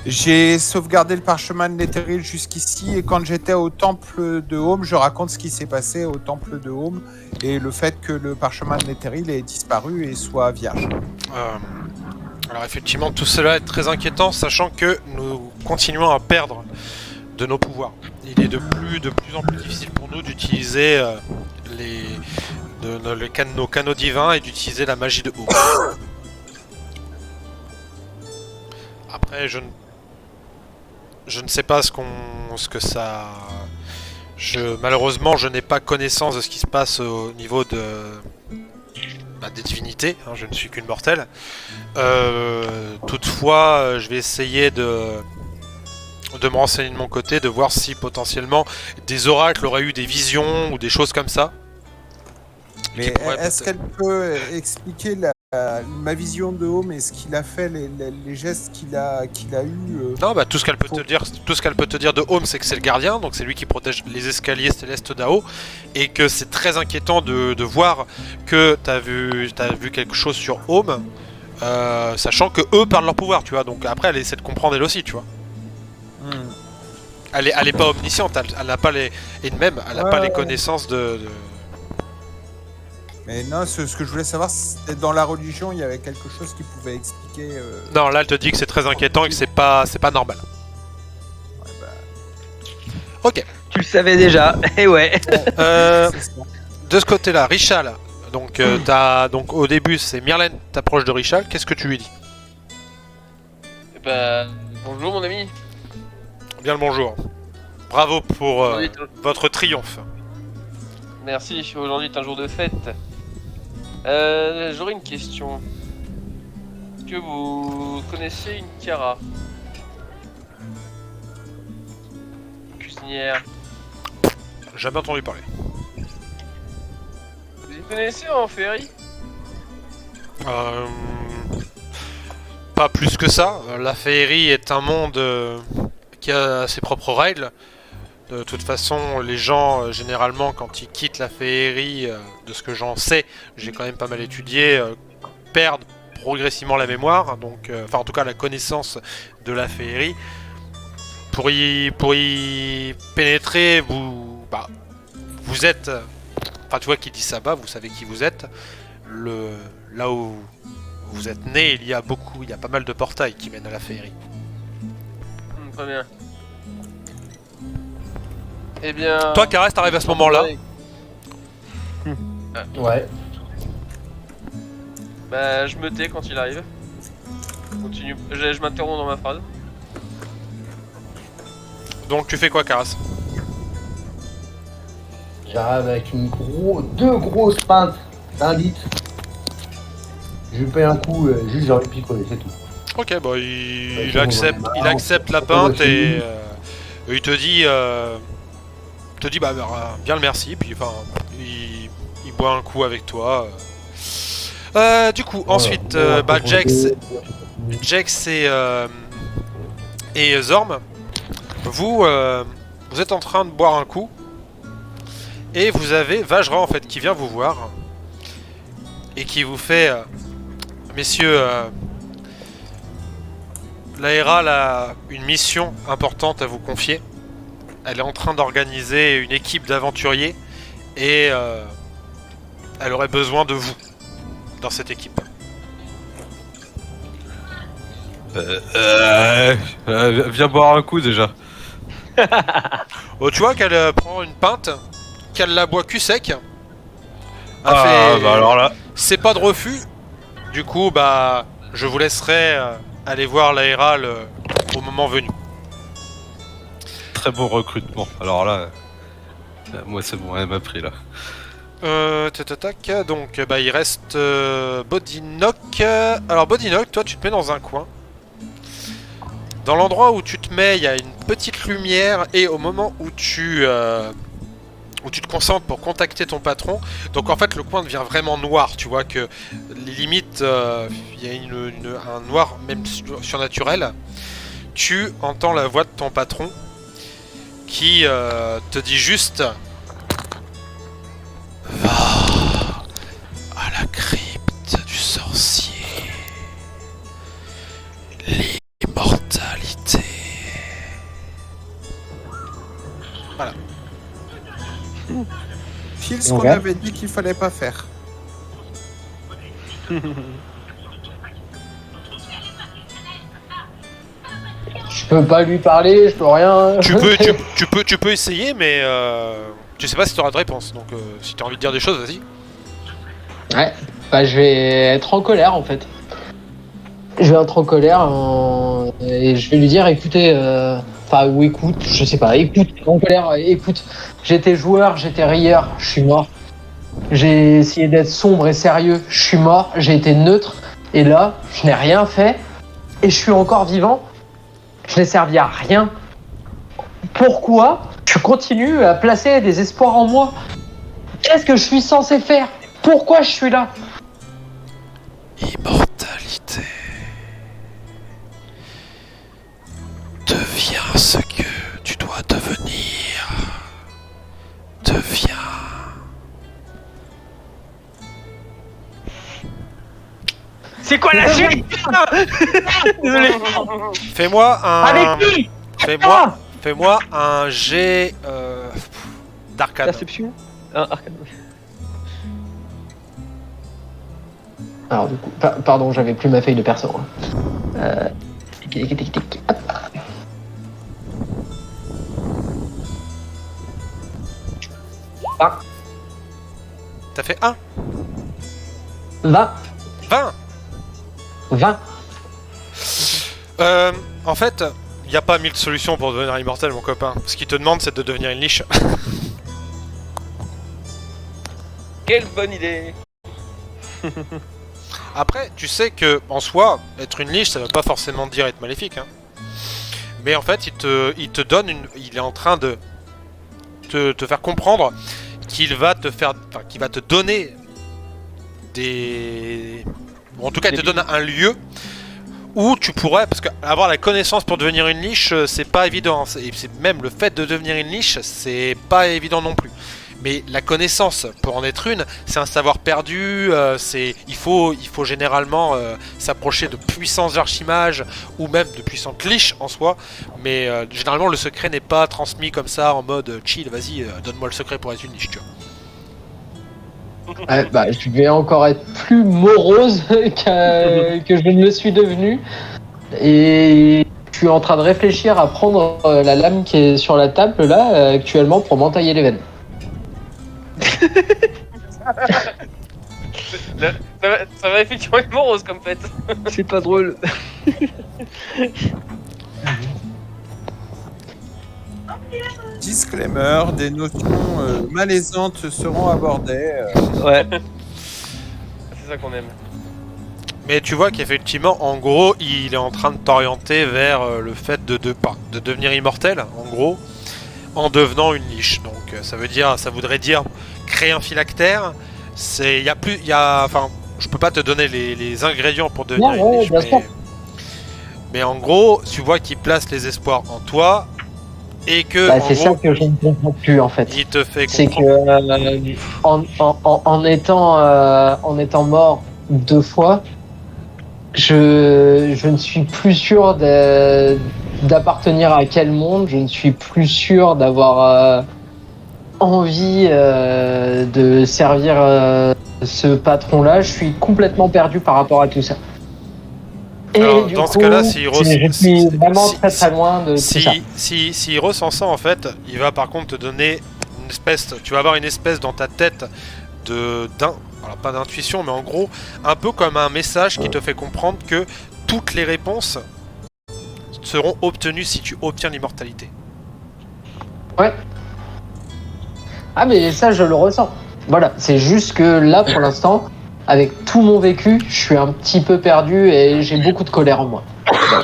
J'ai sauvegardé le parchemin de Netheril jusqu'ici et quand j'étais au temple de Home, je raconte ce qui s'est passé au temple de Home et le fait que le parchemin de Netheril ait disparu et soit vierge. Alors effectivement, tout cela est très inquiétant, sachant que nous continuons à perdre de nos pouvoirs. Il est de plus en plus difficile pour nous d'utiliser nos canaux divins et d'utiliser la magie de haut. Après, je ne sais pas ce que ça Malheureusement, je n'ai pas connaissance de ce qui se passe au niveau des divinités, hein, je ne suis qu'une mortelle. Toutefois, je vais essayer de me renseigner de mon côté, de voir si potentiellement des oracles auraient eu des visions ou des choses comme ça. Mais est-ce qu'elle peut expliquer ma vision de Home et ce qu'il a fait, les gestes qu'il a eu Non, tout ce qu'elle peut te dire de Home, c'est que c'est le gardien, donc c'est lui qui protège les escaliers célestes d'Ao, et que c'est très inquiétant de voir que t'as vu quelque chose sur Home, sachant que eux perdent leur pouvoir, tu vois. Donc après, elle essaie de comprendre elle aussi, tu vois. Elle est pas omnisciente, elle n'a pas les pas les connaissances de... Mais non, ce que je voulais savoir, c'était dans la religion, il y avait quelque chose qui pouvait expliquer... Non, là, elle te dit que c'est très inquiétant et que c'est pas normal. Ouais, bah... Ok. Tu le savais déjà, et ouais. De ce côté-là, Richal, donc, au début, c'est Myrlène t'approche de Richal, qu'est-ce que tu lui dis? Bonjour mon ami. Bien le bonjour. Bravo pour votre triomphe. Merci, aujourd'hui est un jour de fête. J'aurais une question. Est-ce que vous connaissez une Kiara? Cuisinière. Jamais entendu parler. Vous y connaissez en féerie? Pas plus que ça. La féerie est un monde qui a ses propres règles. De toute façon, les gens, généralement, quand ils quittent la féerie, de ce que j'en sais, j'ai quand même pas mal étudié, perdent progressivement la mémoire, donc, enfin en tout cas la connaissance de la féerie. Pour y pénétrer, vous êtes... Enfin tu vois qui dit Saba, vous savez qui vous êtes. Là où vous êtes né, il y a pas mal de portails qui mènent à la féerie. Très bien. Eh bien... Toi, Karas, t'arrives à ce moment-là. Ouais. Je me tais quand il arrive. Continue. Je m'interromps dans ma phrase. Donc tu fais quoi, Karas? J'arrive avec deux grosses pintes d'un litre. Je lui paye un coup, juste j'ai envie de picoler, c'est tout. Ok, il accepte la pinte et il te dit bien le merci, puis enfin il boit un coup avec toi. Du coup ensuite Jex et Zorm, vous êtes en train de boire un coup et vous avez Vajra en fait qui vient vous voir et qui vous fait messieurs, l'Aera a une mission importante à vous confier. Elle est en train d'organiser une équipe d'aventuriers et elle aurait besoin de vous dans cette équipe. Viens boire un coup déjà. Oh, tu vois qu'elle prend une pinte, qu'elle la boit cul sec. Alors là. C'est pas de refus. Du coup, je vous laisserai aller voir l'Aera au moment venu. Très bon recrutement. Alors là, moi c'est bon, elle m'a pris là. Donc il reste Bodinock. Alors Bodinock, toi tu te mets dans un coin. Dans l'endroit où tu te mets, il y a une petite lumière et au moment où tu te concentres pour contacter ton patron, donc en fait le coin devient vraiment noir, tu vois que les limites, il y a un noir même surnaturel. Tu entends la voix de ton patron qui te dit juste: va à la crypte du sorcier. L'immortalité. Voilà. Pile ce qu'on avait dit qu'il fallait pas faire. Je peux pas lui parler, je peux rien. Tu peux essayer, mais tu sais pas si tu auras de réponse. Donc si tu as envie de dire des choses, vas-y. Ouais, je vais être en colère en fait. Je vais être en colère et je vais lui dire écoutez, Enfin, ou écoute, je sais pas. Écoute, en colère, écoute. J'étais joueur, j'étais rieur, je suis mort. J'ai essayé d'être sombre et sérieux, je suis mort. J'ai été neutre. Et là, je n'ai rien fait. Et je suis encore vivant. Je n'ai servi à rien. Pourquoi tu continues à placer des espoirs en moi? Qu'est-ce que je suis censé faire? Pourquoi je suis là? Immortalité. Deviens ce que tu dois devenir. Deviens. C'est quoi la suite? Désolé. Fais-moi un. Avec qui? Fais-moi un jet d'arcade. Perception. Arcade. Alors du coup, pardon, j'avais plus ma feuille de perso. Hein. Hop. T'as fait 1 20. 20. 20. En fait, il n'y a pas 1000 solutions pour devenir immortel, mon copain. Ce qu'il te demande, c'est de devenir une niche. Quelle bonne idée. Après, tu sais que en soi, être une liche, ça veut pas forcément dire être maléfique. Hein. Mais en fait, il te donne une. Il est en train de te faire comprendre qu'il va te faire. Enfin, qu'il va te donner des. Ou en tout cas, il te donne un lieu où tu pourrais. Parce qu'avoir la connaissance pour devenir une liche, c'est pas évident. Et c'est même le fait de devenir une liche, c'est pas évident non plus. Mais la connaissance, pour en être une, c'est un savoir perdu, il faut généralement s'approcher de puissantes archimages ou même de puissantes liches en soi. Mais généralement, le secret n'est pas transmis comme ça en mode chill, vas-y, donne-moi le secret pour être une liche, tu vois. Bah, je vais encore être plus morose que je ne le suis devenu. Et je suis en train de réfléchir à prendre la lame qui est sur la table là, actuellement, pour m'entailler les veines. Ça va effectivement être morose comme fait. C'est pas drôle. Disclaimer, des notions malaisantes seront abordées. Ouais. C'est ça qu'on aime. Mais tu vois qu'effectivement, en gros, il est en train de t'orienter vers le fait de devenir immortel, en gros, en devenant une niche. Donc ça voudrait dire créer un phylactère. Enfin, je peux pas te donner les ingrédients pour devenir une niche, mais en gros, tu vois qu'il place les espoirs en toi et que Bah, c'est ça que je ne comprends plus en fait. il te fait C'est comprendre. que en étant mort 2 fois, je ne suis plus sûr d'appartenir à quel monde. Je ne suis plus sûr d'avoir envie de servir ce patron-là. Je suis complètement perdu par rapport à tout ça. Et Alors, du dans coup, ce cas-là, s'il je suis vraiment très loin de tout ça. S'il ressent ça, en fait, il va par contre te donner une espèce. Tu vas avoir une espèce dans ta tête alors pas d'intuition, mais en gros, un peu comme un message qui te fait comprendre que toutes les réponses seront obtenues si tu obtiens l'immortalité. Ouais. Ah mais ça je le ressens. Voilà, c'est juste que là pour l'instant, avec tout mon vécu, je suis un petit peu perdu et j'ai beaucoup de colère en moi.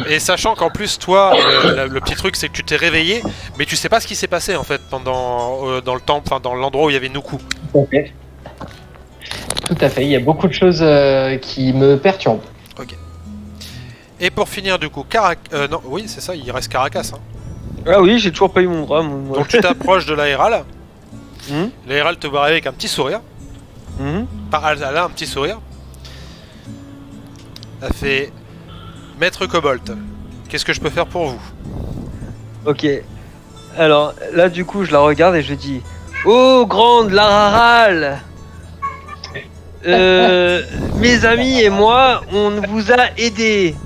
Et sachant qu'en plus, toi, le petit truc, c'est que tu t'es réveillé, mais tu sais pas ce qui s'est passé en fait pendant dans le temps, enfin dans l'endroit où il y avait Nuku. Okay. Tout à fait, il y a beaucoup de choses qui me perturbent. Ok. Et pour finir, du coup, non, oui, c'est ça, il reste Caracas. Hein. Ah oui, j'ai toujours pas eu mon drame. Moi. Donc tu t'approches de l'aéral. Mhm. L'aéral te voit arriver avec un petit sourire. Mhm. Elle a un petit sourire. Elle fait Maître Cobalt, qu'est-ce que je peux faire pour vous? Ok. Alors là, du coup, je la regarde et je dis: Oh, grande Lararal, mes amis et moi, on vous a aidé.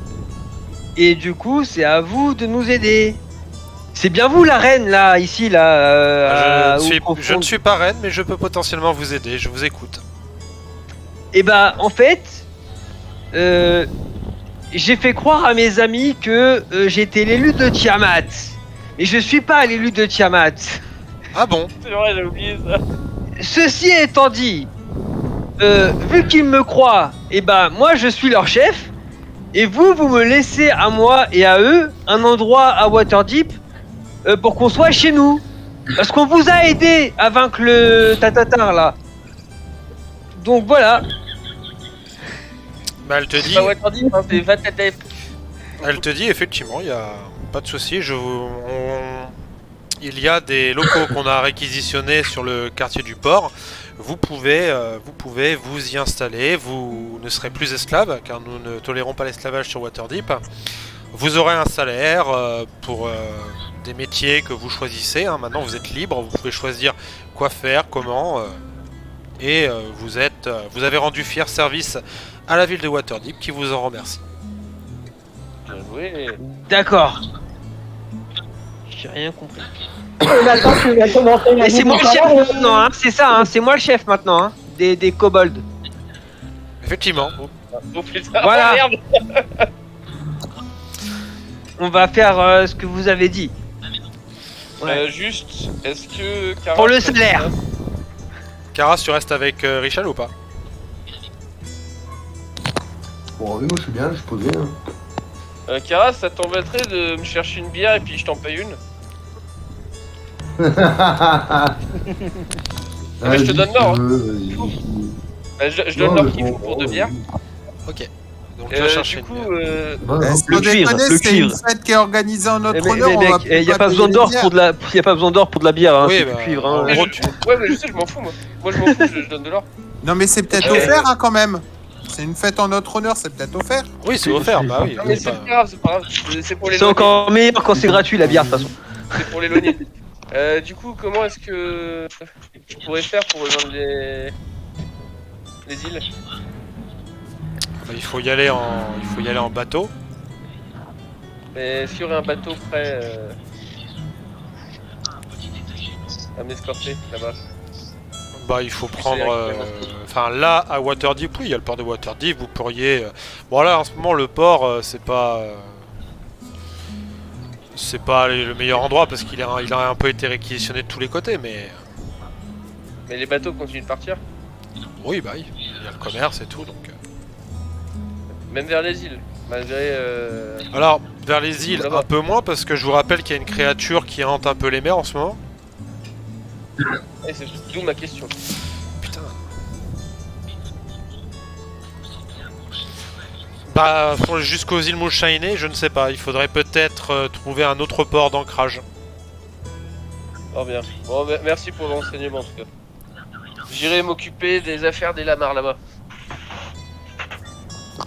Et du coup, c'est à vous de nous aider. C'est bien vous la reine là, ici là. Je ne suis pas reine, mais je peux potentiellement vous aider. Je vous écoute. Et bah, en fait, j'ai fait croire à mes amis que j'étais l'élu de Tiamat. Mais je suis pas l'élu de Tiamat. Ah bon? C'est vrai, j'ai oublié ça. Ceci étant dit, vu qu'ils me croient, et ben moi je suis leur chef, et vous me laissez à moi et à eux un endroit à Waterdeep pour qu'on soit chez nous. Parce qu'on vous a aidé à vaincre le tatatar là. Donc voilà. Bah elle te C'est dit, pas Waterdeep, hein, c'est Vatadep. elle te dit effectivement, il y a pas de souci. Il y a des locaux qu'on a réquisitionnés sur le quartier du port. Vous pouvez vous y installer. Vous ne serez plus esclave, car nous ne tolérons pas l'esclavage sur Waterdeep. Vous aurez un salaire pour des métiers que vous choisissez. Hein. Maintenant, vous êtes libre. Vous pouvez choisir quoi faire, comment. Et vous avez rendu fier service à la ville de Waterdeep, qui vous en remercie. Bien joué. D'accord. J'ai rien compris. Nathan, tu vas commencer la Et c'est vie moi tout le à chef l'heure, maintenant, hein. C'est ça, hein. C'est moi le chef maintenant, hein. Des kobolds. Effectivement. Oh putain, Voilà. oh, merde. On va faire ce que vous avez dit. Ouais. Juste, est-ce que... Karas, Pour le salaire. Karas, tu restes avec Richel ou pas? Bon, oui, moi je suis bien, je suis posé. Hein. Karas, ça t'embêterait de me chercher une bière et puis je t'en paye une? Mais je te donne l'or. Bah, je donne l'or qu'il faut pour 2 bières. Ok. Donc tu vas chercher Du coup, une bière. Est-ce Le qu'on cuivre, déconne, le c'est une cuivre. fête qui est organisée en notre Mais honneur, on va mec, y a pas payer besoin les d'or bières. pour de la, y a pas besoin d'or pour de la bière, hein. Oui, C'est bah, du cuivre, en hein. gros, Ouais, mais je sais, je m'en fous, moi. Moi, je m'en fous, je donne de l'or. Non mais c'est peut-être offert hein, quand même. C'est une fête en notre honneur, c'est peut-être offert. Oui, c'est offert, bah oui. Non, mais c'est c'est pas- pas grave, c'est pas grave. C'est pour les C'est encore meilleur quand c'est gratuit la bière de toute façon. C'est pour l'éloigner. Du coup, comment est-ce que je pourrais faire pour rejoindre les îles? Bah, il faut y aller en bateau. Mais est-ce qu'il y aurait un bateau prêt à m'escorter là-bas? Bah, il faut C'est prendre. Enfin, là, à Waterdeep, oui, il y a le port de Waterdeep. Vous pourriez. Bon, là, en ce moment, le port, c'est pas. C'est pas le meilleur endroit parce il a un peu été réquisitionné de tous les côtés, mais. Mais les bateaux continuent de partir? Oui, bah, oui. Il y a le commerce et tout, donc. Même vers les îles, malgré... Alors, vers les îles, Là-bas. un peu moins, parce que je vous rappelle qu'il y a une créature qui hante un peu les mers en ce moment. Et c'est d'où ma question. Putain. Bah, jusqu'aux îles Moonshine, je ne sais pas. Il faudrait peut-être trouver un autre port d'ancrage. Oh bien. Bon, merci pour l'enseignement en tout cas. J'irai m'occuper des affaires des lamards là-bas.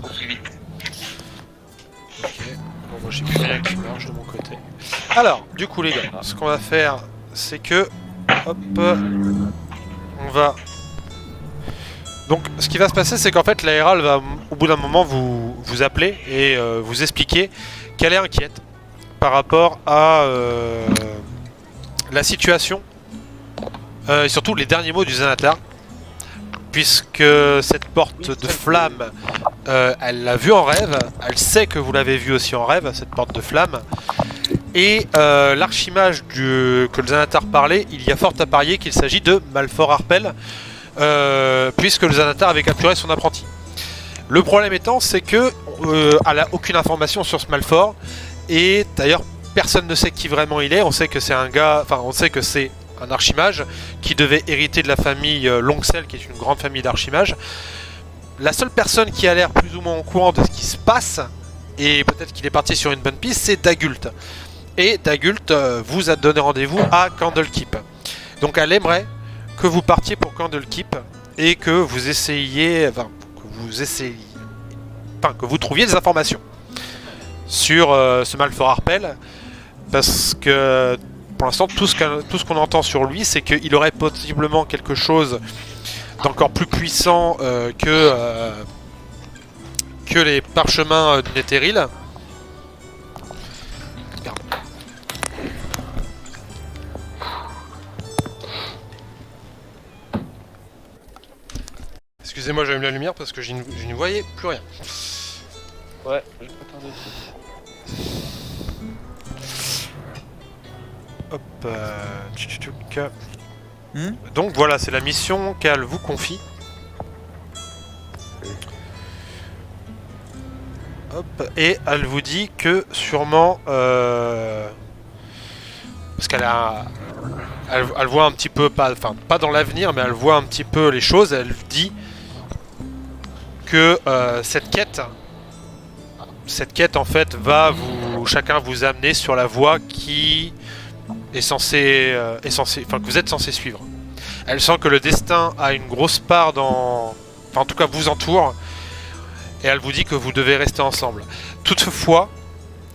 Au plus vite. Ok. Bon, moi j'ai plus rien qui marche de mon côté. Alors, du coup les gars, ce qu'on va faire, c'est que... Hop... On va... Donc, ce qui va se passer, c'est qu'en fait, la Hérald va, au bout d'un moment, vous appeler et vous expliquer qu'elle est inquiète par rapport à la situation et surtout les derniers mots du Xanatar, puisque cette porte de flamme, elle l'a vue en rêve, elle sait que vous l'avez vue aussi en rêve, cette porte de flamme, et l'archimage que le Xanatar parlait, il y a fort à parier qu'il s'agit de Malfort Harpel, puisque le Xanatar avait capturé son apprenti. Le problème étant, c'est que elle n'a aucune information sur ce Malfort, et d'ailleurs personne ne sait qui vraiment il est. On sait que c'est un gars, enfin on sait que c'est un archimage qui devait hériter de la famille Longcel, qui est une grande famille d'archimages. La seule personne qui a l'air plus ou moins au courant de ce qui se passe, et peut-être qu'il est parti sur une bonne piste, c'est Dagult. Et Dagult vous a donné rendez-vous à Candlekeep. Donc elle aimerait que vous partiez pour Candlekeep et que vous essayiez, que vous trouviez des informations sur ce Malfort Harpel, parce que pour l'instant tout ce qu'on entend sur lui, c'est qu'il aurait possiblement quelque chose d'encore plus puissant que les parchemins du Netheril. Excusez-moi, j'allume la lumière parce que je n'y voyais plus rien. Ouais, je vais pas tarder aussi. tchouc. Hmm. Donc voilà, c'est la mission qu'elle vous confie. Hop, et elle vous dit que sûrement... parce qu'elle a... Elle voit un petit peu, pas dans l'avenir, mais elle voit un petit peu les choses. Elle dit que cette quête en fait va chacun vous amener sur la voie qui est censée, que vous êtes censé suivre. Elle sent que le destin a une grosse part en tout cas vous entoure, et elle vous dit que vous devez rester ensemble. Toutefois,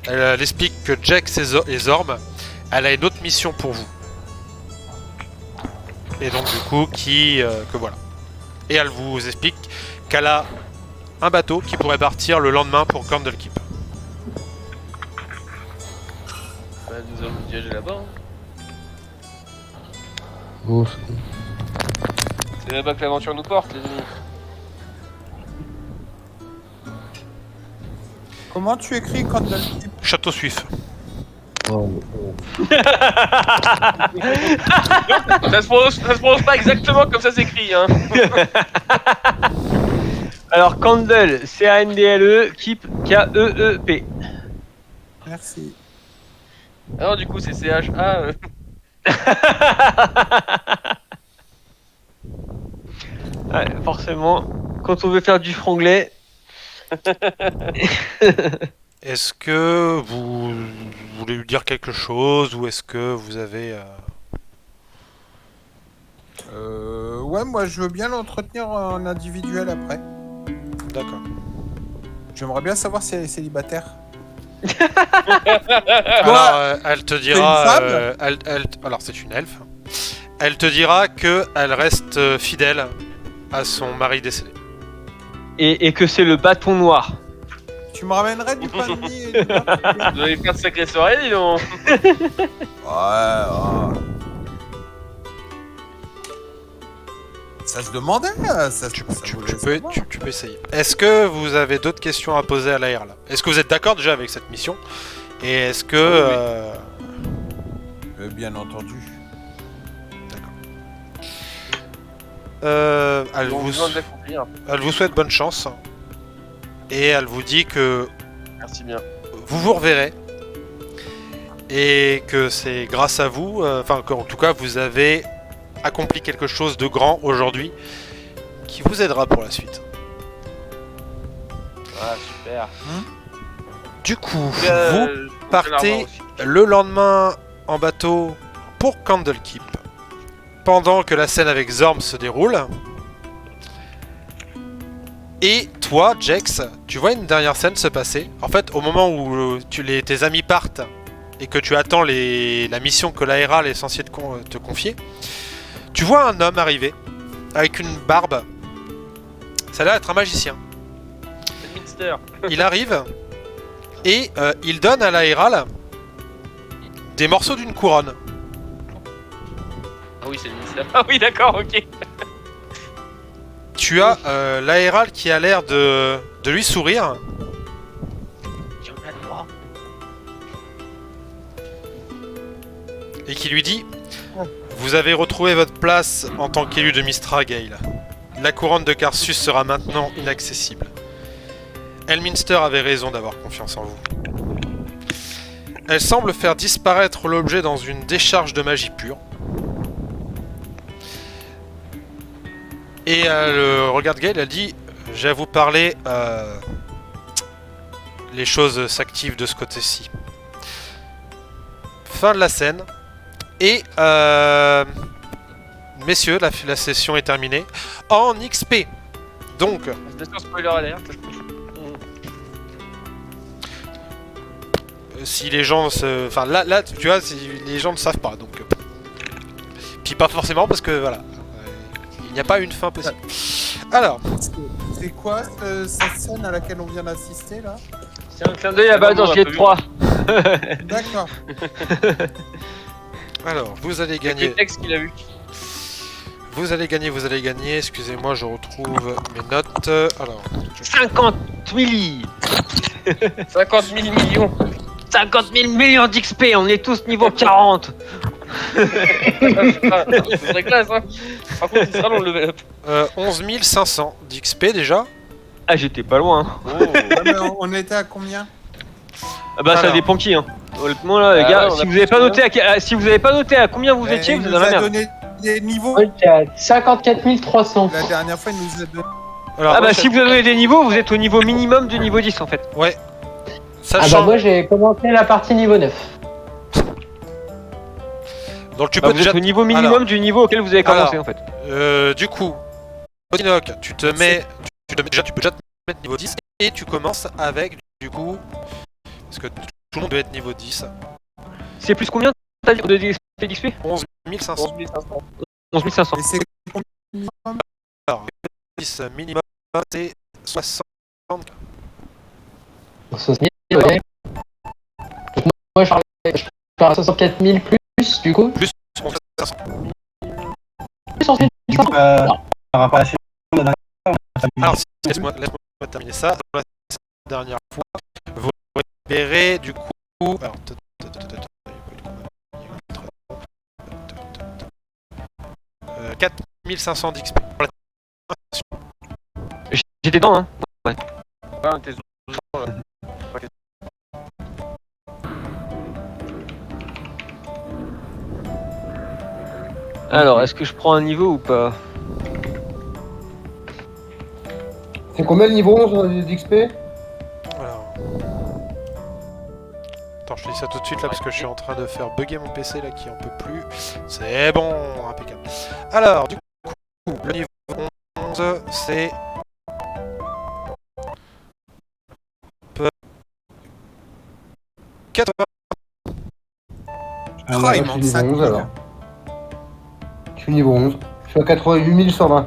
elle explique que Jax et Zorm, elle a une autre mission pour vous. Et donc du coup, que voilà. Et elle vous explique qu'elle a un bateau qui pourrait partir le lendemain pour Candlekeep. Bah, nous allons diriger là-bas. Hein. Oh, C'est là-bas que l'aventure nous porte, les amis. Comment tu écris Candlekeep? Château Suif. Ça se prononce pas exactement comme ça s'écrit, hein. Alors, Candle, C-A-N-D-L-E, Keep, K-E-E-P. Merci. Alors du coup c'est C-H-A. Ouais, forcément, quand on veut faire du franglais. Est-ce que vous voulez lui dire quelque chose, ou est-ce que vous avez... Ouais, moi je veux bien l'entretenir en individuel après. D'accord. J'aimerais bien savoir si elle est célibataire. Alors, elle te dira... femme alors, c'est une elfe. Elle te dira que elle reste fidèle à son mari décédé. Et que c'est le bâton noir. Tu me ramènerais du pain de mie et du beurre, s'il te plaît? Vous allez faire de sacrées soirées, dis donc. Ouais. Ça se demandait, ça Tu voulait peux, savoir. tu peux essayer. Est-ce que vous avez d'autres questions à poser à l'AR là? Est-ce que vous êtes d'accord déjà avec cette mission? Et est-ce que... Bien entendu. elle Ils ont vous... besoin de l'accomplir. Elle vous souhaite bonne chance. Et elle vous dit que Merci bien. vous vous reverrez. Et que c'est grâce à vous, qu'en tout cas vous avez accompli quelque chose de grand aujourd'hui qui vous aidera pour la suite. Ah super. Du coup, Vous partez le lendemain en bateau pour Candlekeep. Pendant que la scène avec Zorm se déroule. Et toi, Jax, tu vois une dernière scène se passer. En fait, au moment où tes amis partent et que tu attends la mission que l'ARAL est censée te confier, tu vois un homme arriver avec une barbe. Ça a l'air d'être un magicien. C'est Minster. Il arrive et il donne à l'ARAL des morceaux d'une couronne. Ah oui, c'est le Minster. Ah oui, d'accord, ok. Tu as l'ARAL qui a l'air de lui sourire. Et qui lui dit: vous avez retrouvé votre place en tant qu'élu de Mistragale. La couronne de Karsus sera maintenant inaccessible. Elminster avait raison d'avoir confiance en vous. Elle semble faire disparaître l'objet dans une décharge de magie pure. Et elle regarde Gale, elle dit: j'ai à vous parler, les choses s'activent de ce côté-ci. Fin de la scène. Et messieurs, la session est terminée en XP. Donc, Attention, spoiler alert. si les gens se... Enfin là tu vois, si les gens ne savent pas, donc... Puis pas forcément parce que voilà, il n'y a pas une fin possible. Alors, C'est quoi cette scène à laquelle on vient d'assister là? C'est un clin d'œil à Baldur's Gate 3. D'accord. alors, vous allez Quel gagner... texte qu'il a vu. Vous allez gagner, excusez-moi, je retrouve mes notes. Alors, 50 000 50 000 millions. 50 000 millions d'XP, on est tous niveau 40. Ce serait classe, hein. Par contre, il sera long le level up. 11 500 d'XP déjà. Ah, j'étais pas loin. Hein. Ouais, mais on était à combien? Ah bah ça Alors. dépend qui. Hein. Honnêtement là, les Ah gars, ouais, on a si vous plus avez pas que noté si vous avez pas noté à combien vous étiez, Il vous êtes nous dans la a merde. donné des niveaux. Ouais, t'es à 54 300. La dernière fois, il nous a donné. Alors, Ah bah si vous avez donné des niveaux, vous êtes au niveau minimum du niveau 10 en fait. ouais. Ah Sachant, bah moi j'ai commencé la partie niveau 9. donc tu Bah, peux vous déjà. êtes au niveau minimum Alors. du niveau auquel vous avez commencé en fait. Du coup, Odinok, tu te mets. Tu peux déjà te mettre niveau 10 et tu commences avec du coup. Parce que tout le monde doit être niveau 10. C'est plus combien t'as dit de d'XP 11 500. 11 500. Mais c'est combien? Alors, 10 minimum, c'est 60. 60 000, ouais. Donc moi je pars à 64 000 plus du coup. Plus 11 500. Plus 11 Du coup, 500. par rapport à la session de la dernière fois, Alors, laisse-moi terminer ça. Dans la dernière fois, vous récupérez du coup. Alors, 4500 d'XP. J'étais dedans hein. Ouais, t'es Alors, est-ce que je prends un niveau ou pas? C'est combien le niveau 11 d'XP? Alors. Attends, je te dis ça tout de suite là parce que je suis en train de faire bugger mon PC là qui en peut plus. C'est bon, impeccable. Alors, du coup, le niveau 11, c'est. 80. Ah, ouais, il je manque suis 5 niveau 11 000. alors. Je suis niveau 11. Je suis à 88 120.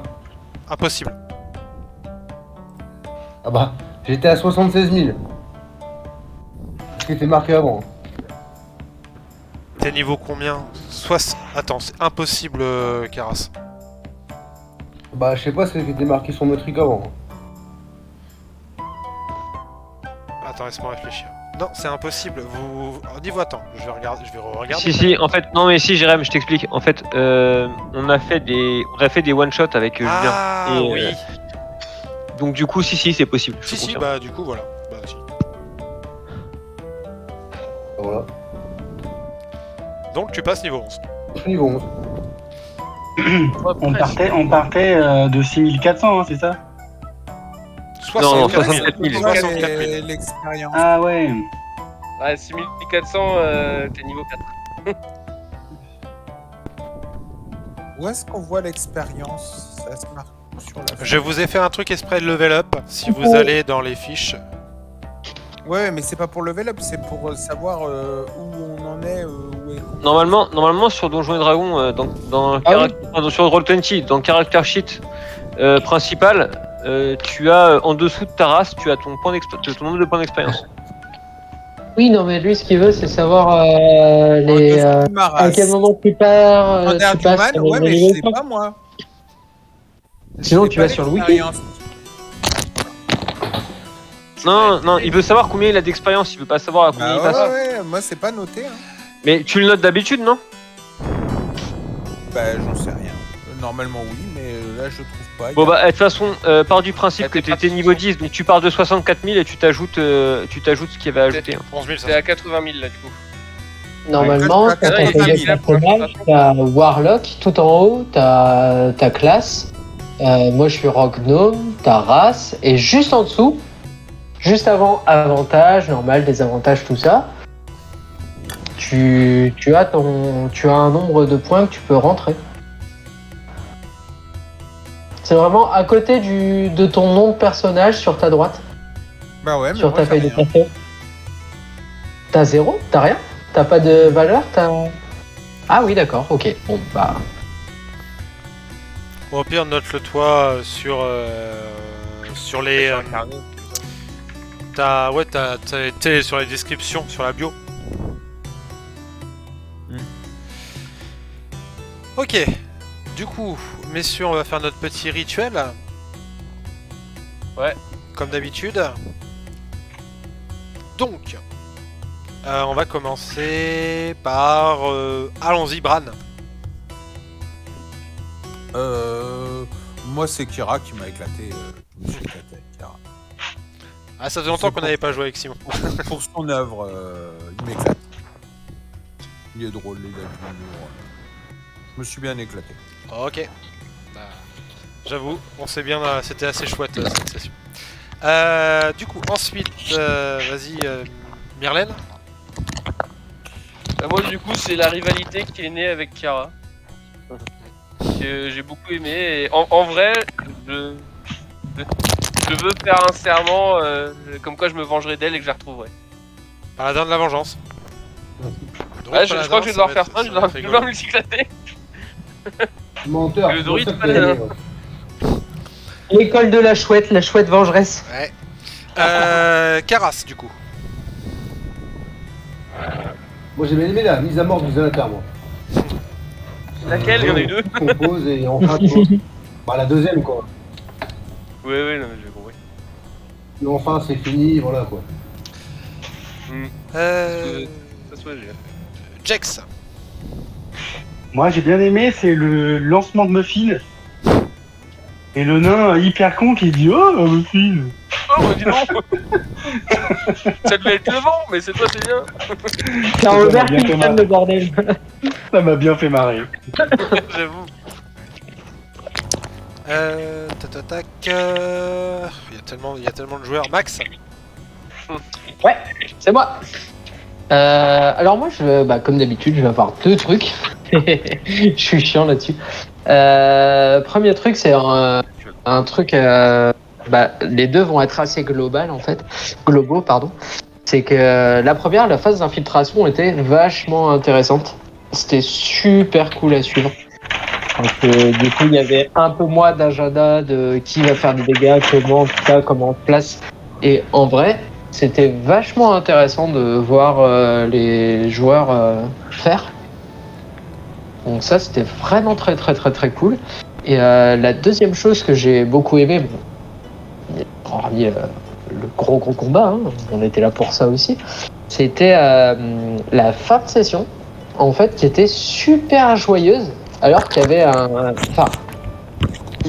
Impossible. Ah bah, j'étais à 76 000. Ce qui était marqué avant. T'es niveau combien? Attends, c'est impossible, Karas. Bah, je sais pas ce qui était marqué sur mes trucs avant. Attends, laisse-moi réfléchir. Non, c'est impossible. Niveau attends, je vais regarder. Si, en fait, non mais si Jérém, je t'explique. En fait, on a fait des one shot avec Julien. Ah Et, oui. Donc du coup, si, c'est possible. je Si, te si, confirme. bah du coup, voilà. Bah, si. Voilà. Donc tu passes niveau 11. Je suis niveau 11. on partait de 6400, hein, c'est ça? Non, 64 000. 64 000. 64 000. L'expérience. Ah ouais. Ouais, 6400, t'es niveau 4. Où est-ce qu'on voit l'expérience? Ça se marque sur la Je vous ai fait un truc exprès de level up. Si vous allez dans les fiches. Ouais, mais c'est pas pour level up, c'est pour savoir où on en est, où est... Normalement, sur Donjons et Dragons, sur Roll20, dans le character sheet principal, tu as en dessous de ta race, tu as ton nombre de points d'expérience. Oui, non, mais lui, ce qu'il veut, c'est savoir les. À quel moment tu pars. Standard tu passes Human, sur ouais, le mais niveau je sais 100. pas moi. Sinon, J'ai tu pas vas sur le wiki. l'expérience. Non, il veut savoir combien il a d'expérience, il veut pas savoir à combien Bah il passe. ouais, moi c'est pas noté. Hein. Mais tu le notes d'habitude, non? Bah j'en sais rien. Normalement oui, mais là je trouve pas. Bon bah de toute façon, pars du principe que t'es pas t'étais niveau 10, donc tu pars de 64 000 et tu t'ajoutes ce qu'il y avait ajouté. Hein. 11 500. T'es à 80 000 là du coup. Normalement, Ouais, quand ouais, t'as ouais, fait ouais, personnage, t'as Warlock tout en haut, t'as ta classe. Moi, je suis Rock Gnome, ta race, et juste en dessous, juste avant avantage, normal, désavantage, tout ça, tu as un nombre de points que tu peux rentrer. C'est vraiment à côté de ton nom de personnage sur ta droite, Bah ouais, mais sur moi, ta j'ai feuille de rien. perso. T'as 0? T'as rien? T'as pas de valeur? Ah oui, d'accord, ok. Bon, bah. Bon, au pire, note-le toi sur les. T'as été sur les descriptions, sur la bio. Ok. Du coup, messieurs, on va faire notre petit rituel. Ouais. Comme d'habitude. Donc, On va commencer par... allons-y, Bran. Moi, c'est Kira qui m'a éclaté. Je me suis éclaté avec Kira. Ah, ça faisait longtemps qu'on n'avait pas joué avec Simon. Pour son œuvre, il m'éclate. Il est drôle, il a de l'humour. Je me suis bien éclaté. Ok. Bah, j'avoue, on sait bien, c'était assez chouette cette session. Du coup, ensuite, vas-y, Myrlène. Bah, moi, du coup, c'est la rivalité qui est née avec Kara. Que j'ai beaucoup aimé. Et en vrai, je veux faire un serment comme quoi je me vengerai d'elle et que je la retrouverai. Paladin de la vengeance. Ouais, je crois que je vais devoir faire ça, je vais devoir me cyclater. Menteur. Le druide c'est pour ça paladin. que t'as gagné, ouais. L'école de la chouette vengeresse. Ouais. Caras, du coup. Moi j'ai bien aimé la mise à mort du Zanatar, moi. Laquelle? Il y en a eu deux. On compose et enfin, tu vois. Bah, la deuxième, quoi. Oui, non, mais j'ai compris. Et enfin, c'est fini, voilà, quoi. Ça soit j'ai. Jex. Moi, j'ai bien aimé, c'est le lancement de Muffin. Et le nain hyper con qui dit oh, Muffin. Oh, bah dis donc. Ça devait être le vent, mais c'est toi, c'est bien. C'est un Robert qui calme le bordel. Ça m'a bien fait marrer. J'avoue. Tac. Il y a tellement de joueurs. Max. Ouais, c'est moi. Alors moi, comme d'habitude, je vais avoir deux trucs. Je suis chiant là-dessus. Premier truc, c'est un truc. Les deux vont être assez globaux, pardon. C'est que la première, la phase d'infiltration était vachement intéressante. C'était super cool à suivre. Donc, du coup, il y avait un peu moins d'agenda de qui va faire des dégâts, comment on place. Et en vrai, c'était vachement intéressant de voir les joueurs faire. Donc ça, c'était vraiment très cool. Et la deuxième chose que j'ai beaucoup aimé, hormis le gros combat, hein, on était là pour ça aussi, c'était la fin de session, en fait, qui était super joyeuse, alors qu'il y avait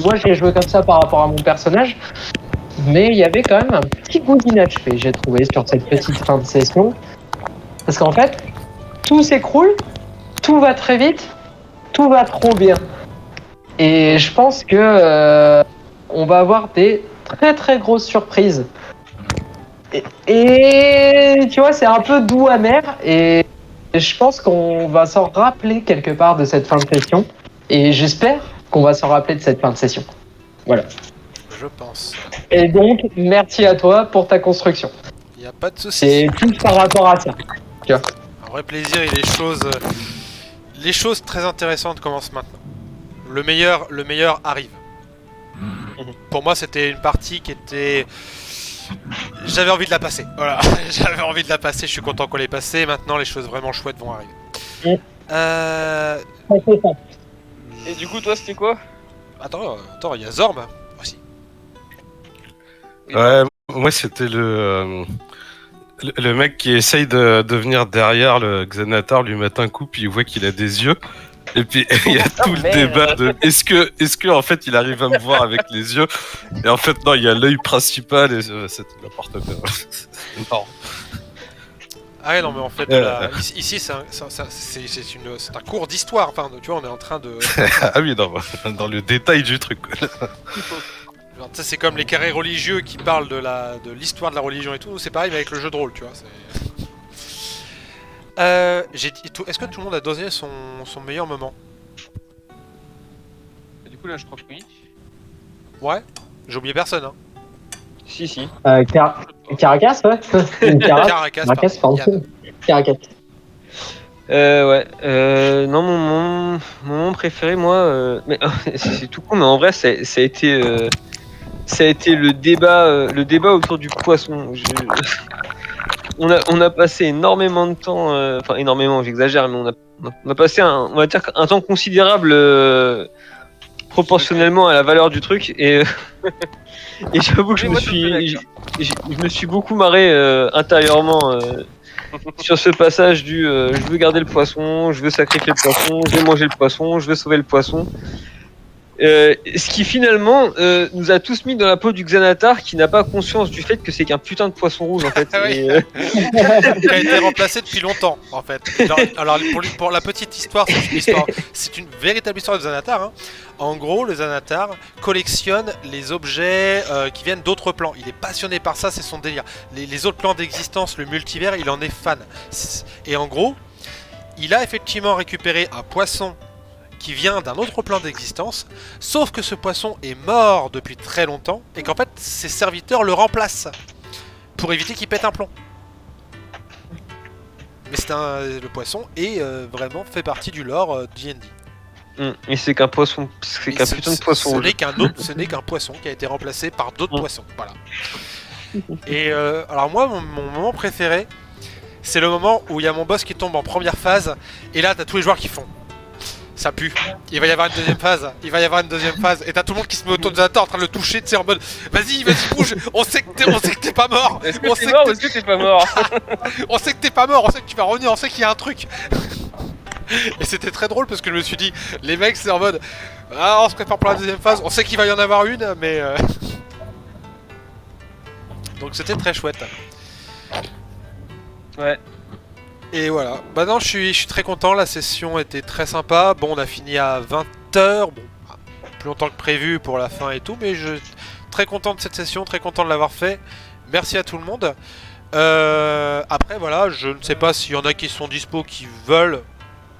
moi j'ai joué comme ça par rapport à mon personnage, mais il y avait quand même un petit goût d'inachevé, j'ai trouvé, sur cette petite fin de session. Parce qu'en fait, tout s'écroule, tout va très vite, tout va trop bien. Et je pense que on va avoir des très grosses surprises. Et tu vois, c'est un peu doux amer, et je pense qu'on va s'en rappeler quelque part de cette fin de session. Et j'espère qu'on va s'en rappeler de cette fin de session. Voilà. Je pense. Et donc, merci à toi pour ta construction. Il n'y a pas de souci. C'est tout par rapport à ça. Tu vois. Un vrai plaisir et les choses très intéressantes commencent maintenant. Le meilleur arrive. Pour moi, c'était une partie qui était... J'avais envie de la passer. Voilà, j'avais envie de la passer. Je suis content qu'on l'ait passée. Maintenant, les choses vraiment chouettes vont arriver. Et du coup, toi, c'était quoi? Attends, il y a Zorm aussi. Ouais, moi c'était le mec qui essaye de venir derrière le Xanatar, lui mettre un coup, puis il voit qu'il a des yeux. Et puis il y a tout le débat de est-ce que en fait il arrive à me voir avec les yeux, et en fait non, il y a l'œil principal et c'était n'importe quoi. C'est marrant. Ah ouais, non, mais en fait, ici c'est un cours d'histoire. Enfin, tu vois, on est en train de... Ah oui, dans le détail du truc. Genre, tu sais, c'est comme les carrés religieux qui parlent de l'histoire de la religion et tout. C'est pareil, mais avec le jeu de rôle, tu vois. Est-ce que tout le monde a dosé son meilleur moment? Et du coup, là, je crois que oui. Ouais. J'ai oublié personne, hein. Si. Caracas, ouais. Caracas, pardon. Caracas. Non, mon moment préféré, moi, mais c'est tout con, mais en vrai, ça a été le débat autour du poisson. On a passé énormément de temps, enfin énormément, j'exagère, mais on a passé on va dire un temps considérable proportionnellement à la valeur du truc, et j'avoue que je me suis beaucoup marré intérieurement sur ce passage du je veux garder le poisson, je veux sacrifier le poisson, je veux manger le poisson, je veux sauver le poisson. Ce qui finalement nous a tous mis dans la peau du Xanatar qui n'a pas conscience du fait que c'est qu'un putain de poisson rouge en fait. Ah oui. Et, Qui a été remplacé depuis longtemps en fait. Alors pour la petite histoire, c'est une véritable histoire de Xanatar. Hein. En gros, le Xanatar collectionne les objets qui viennent d'autres plans. Il est passionné par ça, c'est son délire. Les autres plans d'existence, le multivers, il en est fan. Et en gros, il a effectivement récupéré un poisson qui vient d'un autre plan d'existence, sauf que ce poisson est mort depuis très longtemps et qu'en fait ses serviteurs le remplacent pour éviter qu'il pète un plomb. Mais le poisson est vraiment fait partie du lore D&D. et c'est qu'un poisson, c'est qu'un putain de poisson Ce rouge. ce n'est qu'un poisson qui a été remplacé par d'autres poissons. Voilà. Et alors moi, mon moment préféré, c'est le moment où il y a mon boss qui tombe en première phase et là t'as tous les joueurs qui font. Ça pue. Il va y avoir une deuxième phase. Et t'as tout le monde qui se met autour de Xanatar en train de le toucher, tu sais, en mode vas-y, bouge. On sait que t'es pas mort. Est-ce que t'es mort ou est-ce que t'es pas mort? On sait que t'es pas mort. On sait que tu vas revenir. On sait qu'il y a un truc. Et c'était très drôle parce que je me suis dit, les mecs, c'est en mode ah, on se prépare pour la deuxième phase. On sait qu'il va y en avoir une, mais donc c'était très chouette. Ouais. Et voilà, bah non, je suis très content, la session était très sympa. Bon, on a fini à 20h, bon, plus longtemps que prévu pour la fin et tout, mais je suis très content de cette session, très content de l'avoir fait. Merci à tout le monde. Après, voilà, je ne sais pas s'il y en a qui sont dispo, qui veulent,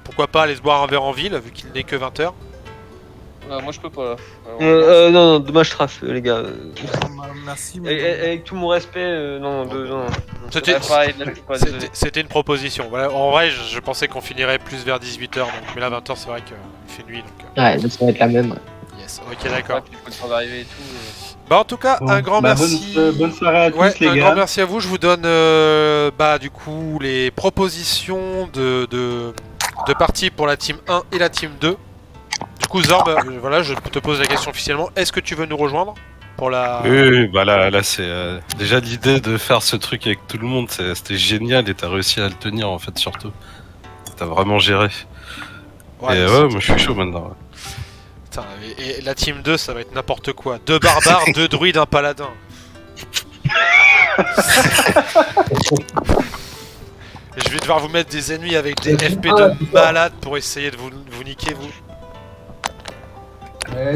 pourquoi pas aller se boire un verre en ville, vu qu'il n'est que 20h. Moi je peux pas. Non, dommage traf, les gars. Merci. Avec tout mon respect, non. C'était une proposition. Voilà, en vrai, je pensais qu'on finirait plus vers 18h, donc, mais là 20h, c'est vrai qu'il fait nuit. Donc, Ouais, ça va être la même. yes, ok, d'accord. Il faut le temps d'arriver et tout. Bah en tout cas, un grand merci. Bonne soirée à tous Ouais, les un gars. grand merci à vous. Je vous donne bah du coup les propositions de parties pour la team 1 et la team 2. Du coup Zorb, voilà, je te pose la question officiellement. Est-ce que tu veux nous rejoindre pour la... Oui, bah là c'est déjà l'idée de faire ce truc avec tout le monde, c'était génial et t'as réussi à le tenir en fait surtout. T'as vraiment géré. Ouais, et ouais, moi je suis chaud maintenant. Ouais. Putain, et la team 2, ça va être n'importe quoi. 2 barbares, 2 druides, un paladin. Et je vais devoir vous mettre des ennemis avec des FP de malade pour essayer de vous niquer, vous.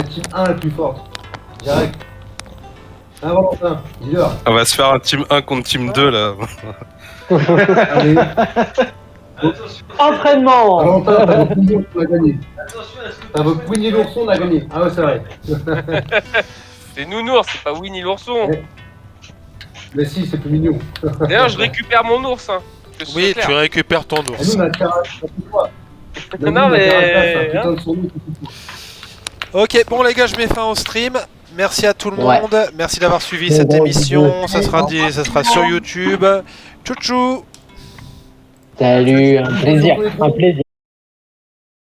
Team 1 la plus forte. Direct. Ah, Valentin, dis-leur. On va se faire un team 1 contre team 2 là. Allez, Entraînement. Valentin, t'as votre pignon, on a gagné. T'as votre Winnie l'ourson, on a gagné. Ah ouais, c'est vrai. C'est Nounours, c'est pas Winnie l'ourson. Ouais. Mais si, c'est plus mignon. D'ailleurs, je récupère mon ours. Hein. Que ce Oui, soit clair. tu récupères ton Et nous, ours. on a le Carapace, c'est quoi. Non, mais- C'est un putain de son nom, c'est tout. Ok, bon les gars, je mets fin au stream. Merci à tout le Ouais. monde. Merci d'avoir suivi Bon, cette bon, émission. bisous. Ça sera sur YouTube. Tchou tchou. Salut, un plaisir, un plaisir.